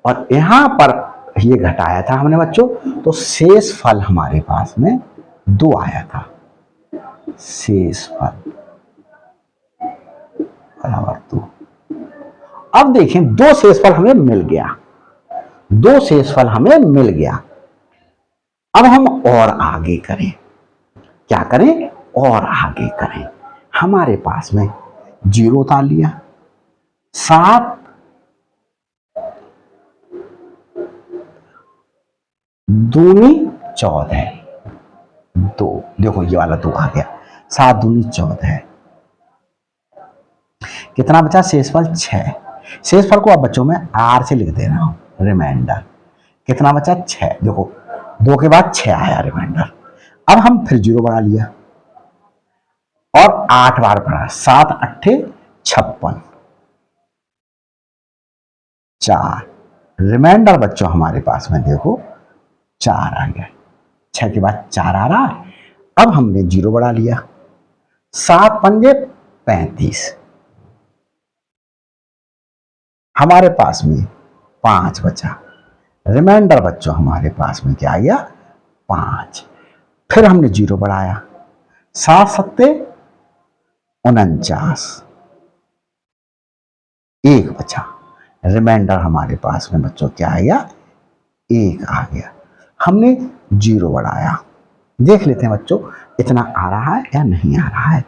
और यहां पर ये घटाया था हमने बच्चों, तो शेषफल हमारे पास में 2 आया था। शेषफल बराबर 2। अब देखें 2 शेषफल हमें मिल गया। अब हम और आगे करें, क्या करें? और आगे करें। हमारे पास में 0 उतार लिया। 7 दूनी 14, 2, देखो ये वाला 2 आ गया। 7 दूनी 14, कितना बचा? शेषफल 6। शेषफल को अब बच्चों में R से लिख दे रहा हूं, रिमाइंडर। कितना बचा? 6। देखो 2 के बाद 6 आया रिमाइंडर। अब हम फिर 0 बढ़ा लिया और 8 बार बढ़ा। 7 8 56, 4 रिमाइंडर बच्चों हमारे पास में देखो 4 आ गया। 6 के बाद 4 आ रहा है। अब हमने 0 बढ़ा लिया। 7 पंजे 35, हमारे पास में 5 बचा। रिमाइंडर बच्चों हमारे पास में क्या आ गया? 5। फिर हमने 0 बढ़ाया। 7 सत्ते 49, 1 बचा। रिमाइंडर हमारे पास में बच्चों क्या आ गया? 1 आ गया। हमने 0 बढ़ाया। देख लेते हैं बच्चों इतना आ रहा है या नहीं आ रहा है।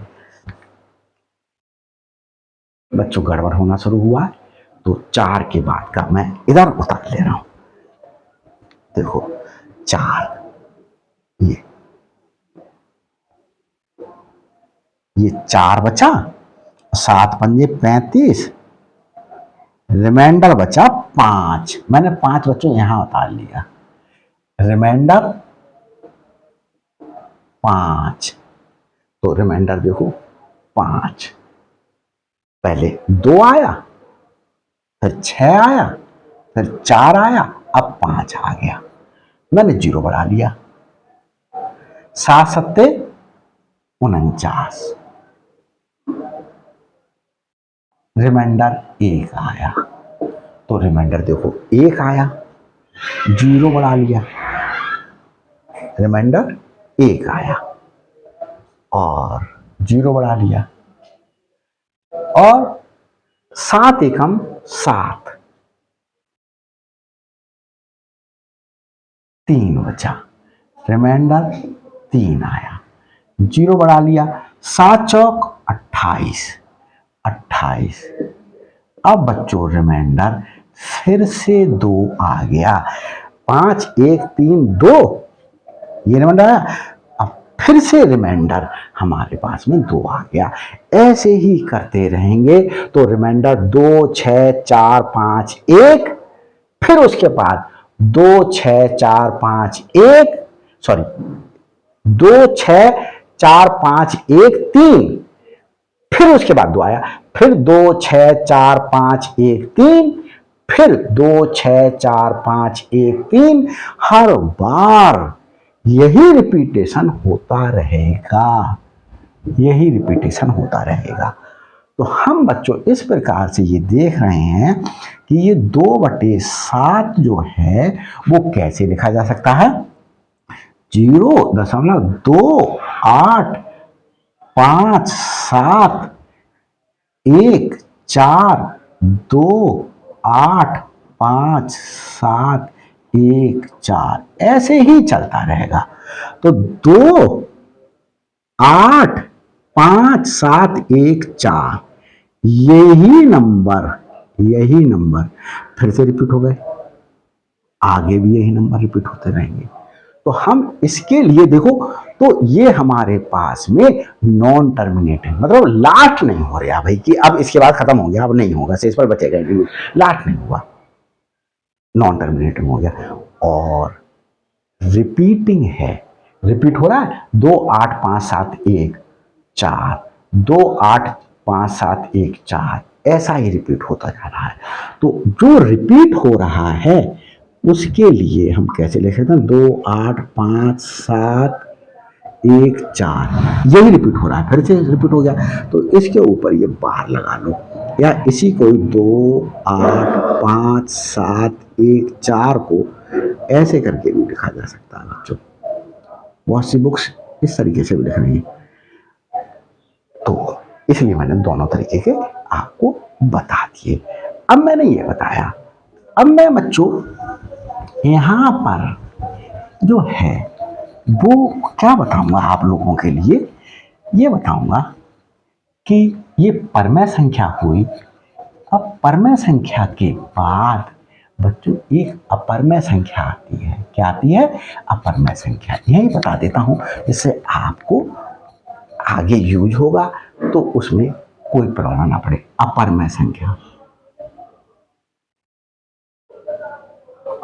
बच्चों गड़बड़ होना शुरू हुआ है, तो 4 के बाद का मैं इधर उतार ले रहा हूं। देखो 4, ये 4 बचा। 7 पंजे 35, रिमाइंडर बचा 5। मैंने 5 बच्चों यहां उतार लिया। रिमाइंडर 5, तो रिमाइंडर देखो 5। पहले 2 आया, फिर 6 आया, फिर 4 आया, अब 5 आ गया। मैंने 0 बढ़ा लिया। 7 सत्ते 49, रिमाइंडर 1 आया। तो रिमाइंडर देखो 1 आया, 0 बढ़ा लिया, रिमाइंडर 1 आया और 0 बढ़ा लिया। और 7 एकम 7, 3 बचा। रिमाइंडर 3 आया, 0 बढ़ा लिया। 7 चौक 28, 28। अब बच्चों रिमाइंडर फिर से 2 आ गया। 5 1 3 2, ये रिमाइंडर आया। अब फिर से रिमाइंडर हमारे पास में 2 आ गया। ऐसे ही करते रहेंगे तो रिमाइंडर 2 6 4 5 1, फिर उसके बाद 2 6 4 5 1, सॉरी 2 6 4 5 1 3, फिर उसके बाद 2 आया, फिर 2 6 4 5 1 3, फिर 2 6 4 5 1 3। हर बार यही रिपीटेशन होता रहेगा। तो हम बच्चों इस प्रकार से ये देख रहे हैं कि ये 2/7 जो है वो कैसे लिखा जा सकता है। 0.857 1 4 2 8 5 7 1 4 ऐसे ही चलता रहेगा। तो 2 8 5714 यही नंबर फिर से रिपीट हो गए, आगे भी यही नंबर रिपीट होते रहेंगे। तो हम इसके लिए देखो, तो ये हमारे पास में नॉन टर्मिनेटिंग, मतलब लास्ट नहीं हो रहा भाई कि अब इसके बाद खत्म हो गया, अब नहीं होगा, शेष पर बचेगा, लास्ट नहीं हुआ, नॉन टर्मिनेटिंग हो गया। और रिपीटिंग है, रिपीट हो रहा है, 2 8 5 7 1 4, 2 8 5 7 1 4, ऐसा ही रिपीट होता जा रहा है। तो जो रिपीट हो रहा है उसके लिए हम कैसे लिख सकते हैं, 2 8 5 7 1 4, यही रिपीट हो रहा है, फिर से रिपीट हो गया, तो इसके ऊपर ये बार लगा लो, या इसी को 2 8 5 7 1 4 को ऐसे करके भी लिखा जा सकता है बच्चों। बहुत सी बुक्स इस तरीके से भी लिख रही हैं, तो इसलिए मैंने दोनों तरीके के आपको बता दिए। अब मैंने ये बताया, अब मैं बच्चों यहां पर जो है वो क्या बताऊंगा आप लोगों के लिए, ये बताऊंगा कि ये परमेय संख्या हुई। अब परमेय संख्या के बाद बच्चों एक अपरमेय संख्या आती है, क्या आती है, अपरमेय संख्या। यही बता देता हूं जिससे आपको आगे यूज होगा तो उसमें कोई प्रॉब्लम ना पड़े। अपरमेय संख्या,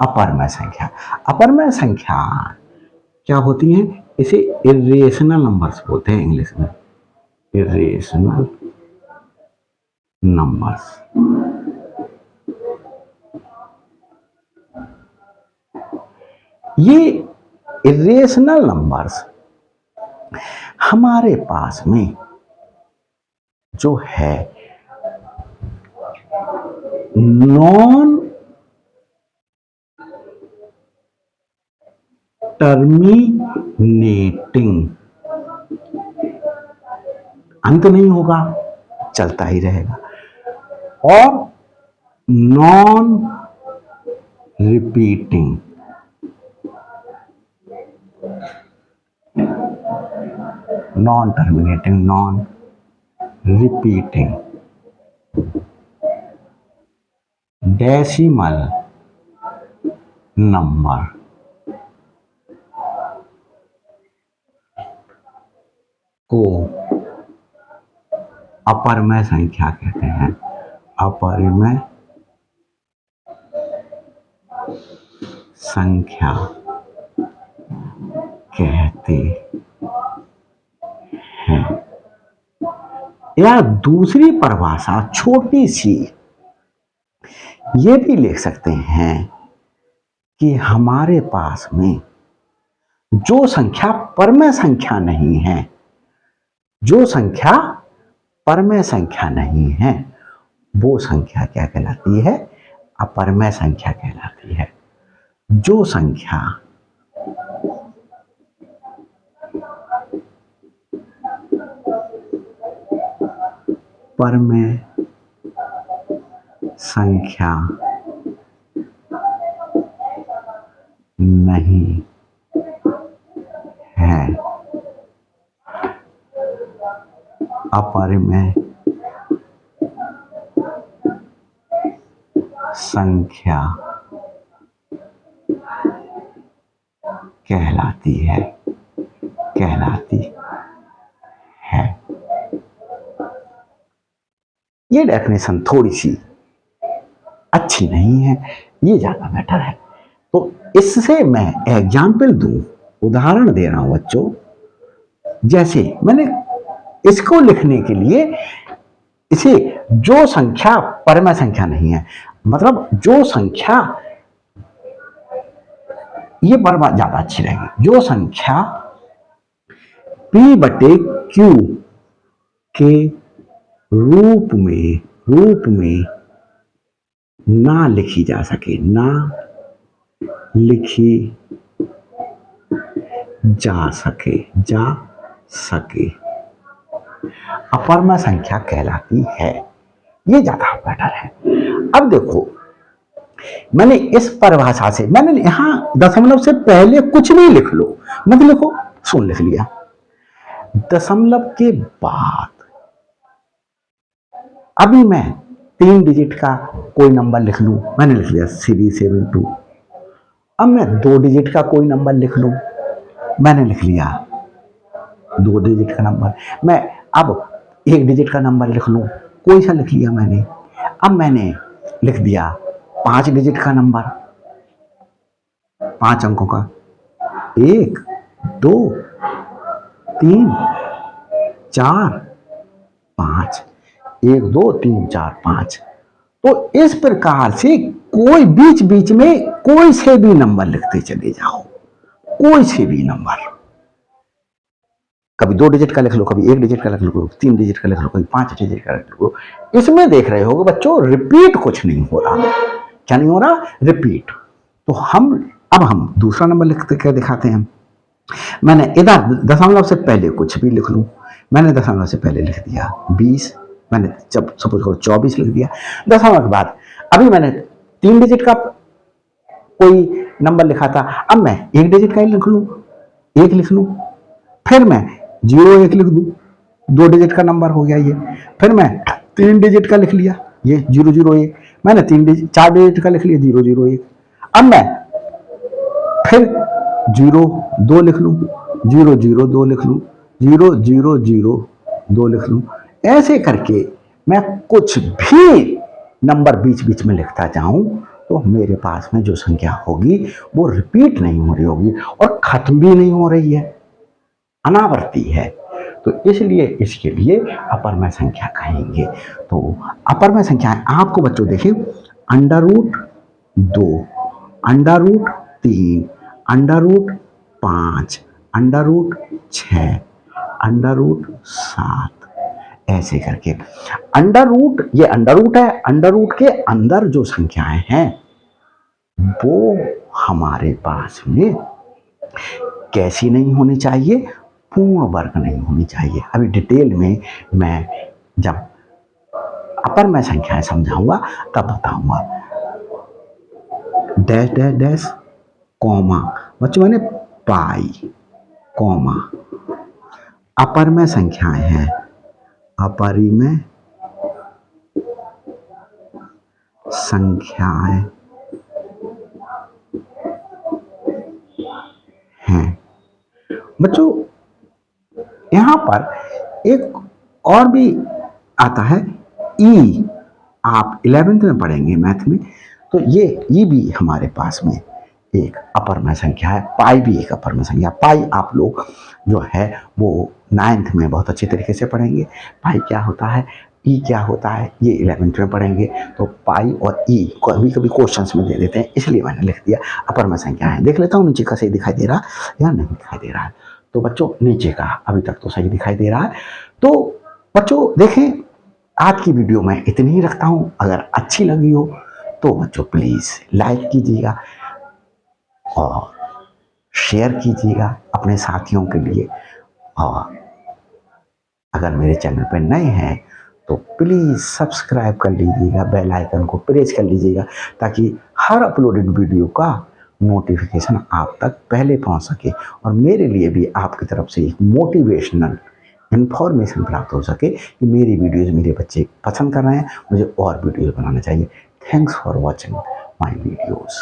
अपरमेय संख्या, अपरमेय संख्या क्या होती है, इसे इरेशनल नंबर्स बोलते हैं इंग्लिश में, इरेशनल नंबर्स। ये इरेशनल नंबर्स हमारे पास में जो है नॉन टर्मिनेटिंग, अंत नहीं होगा, चलता ही रहेगा, और non repeating, non terminating, non repeating, decimal number को अपरमेय संख्या कहते हैं, अपरमेय संख्या कहते हैं। या दूसरी परिभाषा छोटी सी ये भी लिख सकते हैं कि हमारे पास में जो संख्या परमेय संख्या नहीं है, जो संख्या परमेय संख्या नहीं है, वो संख्या क्या कहलाती है, अपरमेय संख्या कहलाती है। जो संख्या परमेय संख्या नहीं है, अपरमेय संख्या कहलाती है, कहलाती है। ये डेफिनेशन थोड़ी सी अच्छी नहीं है, ये ज्यादा बेटर है। तो इससे मैं एग्जाम्पल दूं, उदाहरण दे रहा हूं बच्चों, जैसे मैंने इसको लिखने के लिए इसे जो संख्या परमेय संख्या नहीं है, मतलब जो संख्या, ये पर बात ज्यादा अच्छी रहेगी, जो संख्या P/Q के रूप में ना लिखी जा सके, ना लिखी जा सके अपरमेय संख्या कहलाती है। ये ज्यादा बेटर है। अब देखो, मैंने इस परिभाषा से, मैंने यहां दशमलव से पहले कुछ भी लिख लो, मत लिखो, सुन लिख लिया। दशमलव के बाद अभी मैं 3 डिजिट का कोई नंबर लिख लूं, मैंने लिख लिया 372। अब मैं 2 डिजिट का कोई नंबर लिख लूं, मैंने लिख लिया 2 डिजिट का नंबर। मैं अब 1 डिजिट का नंबर लिख लूं, कोई सा लिख लिया मैंने। अब मैंने लिख दिया 5 डिजिट का नंबर, 5 अंकों का, 1 2 3 4 5, 1 2 3 4 5। तो इस प्रकार से कोई बीच बीच में कोई से भी नंबर लिखते चले जाओ, कोई से भी नंबर। कभी 2 डिजिट का लिख लो, कभी 1 डिजिट का लिख लो, 3 डिजिट का लिख लो, कभी 5 डिजिट का लिख लो। इसमें देख रहे होगे बच्चों, रिपीट कुछ नहीं हो रहा। क्या नहीं हो रहा? रिपीट। तो अब हम दूसरा नंबर लिखते क्या दिखाते हैं। मैंने इधर दशमलव से पहले कुछ भी लिख लूं, मैंने दशमलव से पहले लिख दिया 20, मैंने जब सपोज करो 24 लिख दिया। दशमलव के बाद अभी मैंने 3 डिजिट का कोई नंबर लिखा था, अब मैं 1 डिजिट का ही लिख लूं, 1 लिख लूं, फिर मैं 01 लिख दूं, 2 डिजिट का नंबर हो गया ये। फिर मैं 3 डिजिट का लिख लिया, ये 001, मैंने 4 डिजिट का लिख लिया 001। अब मैं फिर 02 लिख लूं, 002 लिख लूं, 0002 लिख लूं। ऐसे करके मैं कुछ भी नंबर बीच बीच में लिखता जाऊं तो मेरे पास में जो संख्या होगी वो रिपीट नहीं हो रही होगी और खत्म भी नहीं हो रही है, अनावर्ती है। तो इसलिए इसके लिए अपरमय संख्या कहेंगे। तो अपरमय संख्या आपको बच्चों देखें, √2, √3, √5, √6, √7, ऐसे करके अंडर रूट, ये अंडर रूट है, अंडर रूट के अंदर जो संख्याएं हैं वो हमारे पास में कैसी नहीं होनी चाहिए, पूर्ण वर्ग नहीं होनी चाहिए। अभी डिटेल में मैं जब अपरमय संख्याएं समझाऊंगा तब बताऊंगा। डैश डैश डैश कॉमा, बच्चों मैंने पाई कॉमा, अपरमय संख्याएं हैं, अपरिमय संख्याएं हैं। बच्चों यहां पर एक और भी आता है ई, आप 11th में पढ़ेंगे मैथ में, तो ये ई भी हमारे पास में एक अपरमय संख्या है। पाई भी एक अपरमय संख्या। पाई आप लोग जो है वो 9th में बहुत अच्छे तरीके से पढ़ेंगे। पाई क्या होता है, ई क्या होता है, ये 11th में पढ़ेंगे। तो पाई और ई कभी कभी क्वेश्चंस में दे देते हैं, इसलिए मैंने लिख दिया अपरमय संख्या है। देख लेता हूँ नीचे का सही दिखाई दे रहा या नहीं दिखाई दे रहा है। तो बच्चों नीचे का अभी तक तो सही दिखाई दे रहा है। तो बच्चों देखें, आज की वीडियो मैं इतनी ही रखता हूँ। अगर अच्छी लगी हो तो बच्चों प्लीज़ लाइक कीजिएगा और शेयर कीजिएगा अपने साथियों के लिए। और अगर मेरे चैनल पर नए हैं तो प्लीज़ सब्सक्राइब कर लीजिएगा, बेल आइकन को प्रेस कर लीजिएगा ताकि हर अपलोडेड वीडियो का नोटिफिकेशन आप तक पहले पहुंच सके और मेरे लिए भी आपकी तरफ से एक मोटिवेशनल इन्फॉर्मेशन प्राप्त हो सके कि मेरी वीडियोज़ मेरे बच्चे पसंद कर रहे हैं, मुझे और वीडियोज़ बनाना चाहिए। Thanks for watching my videos.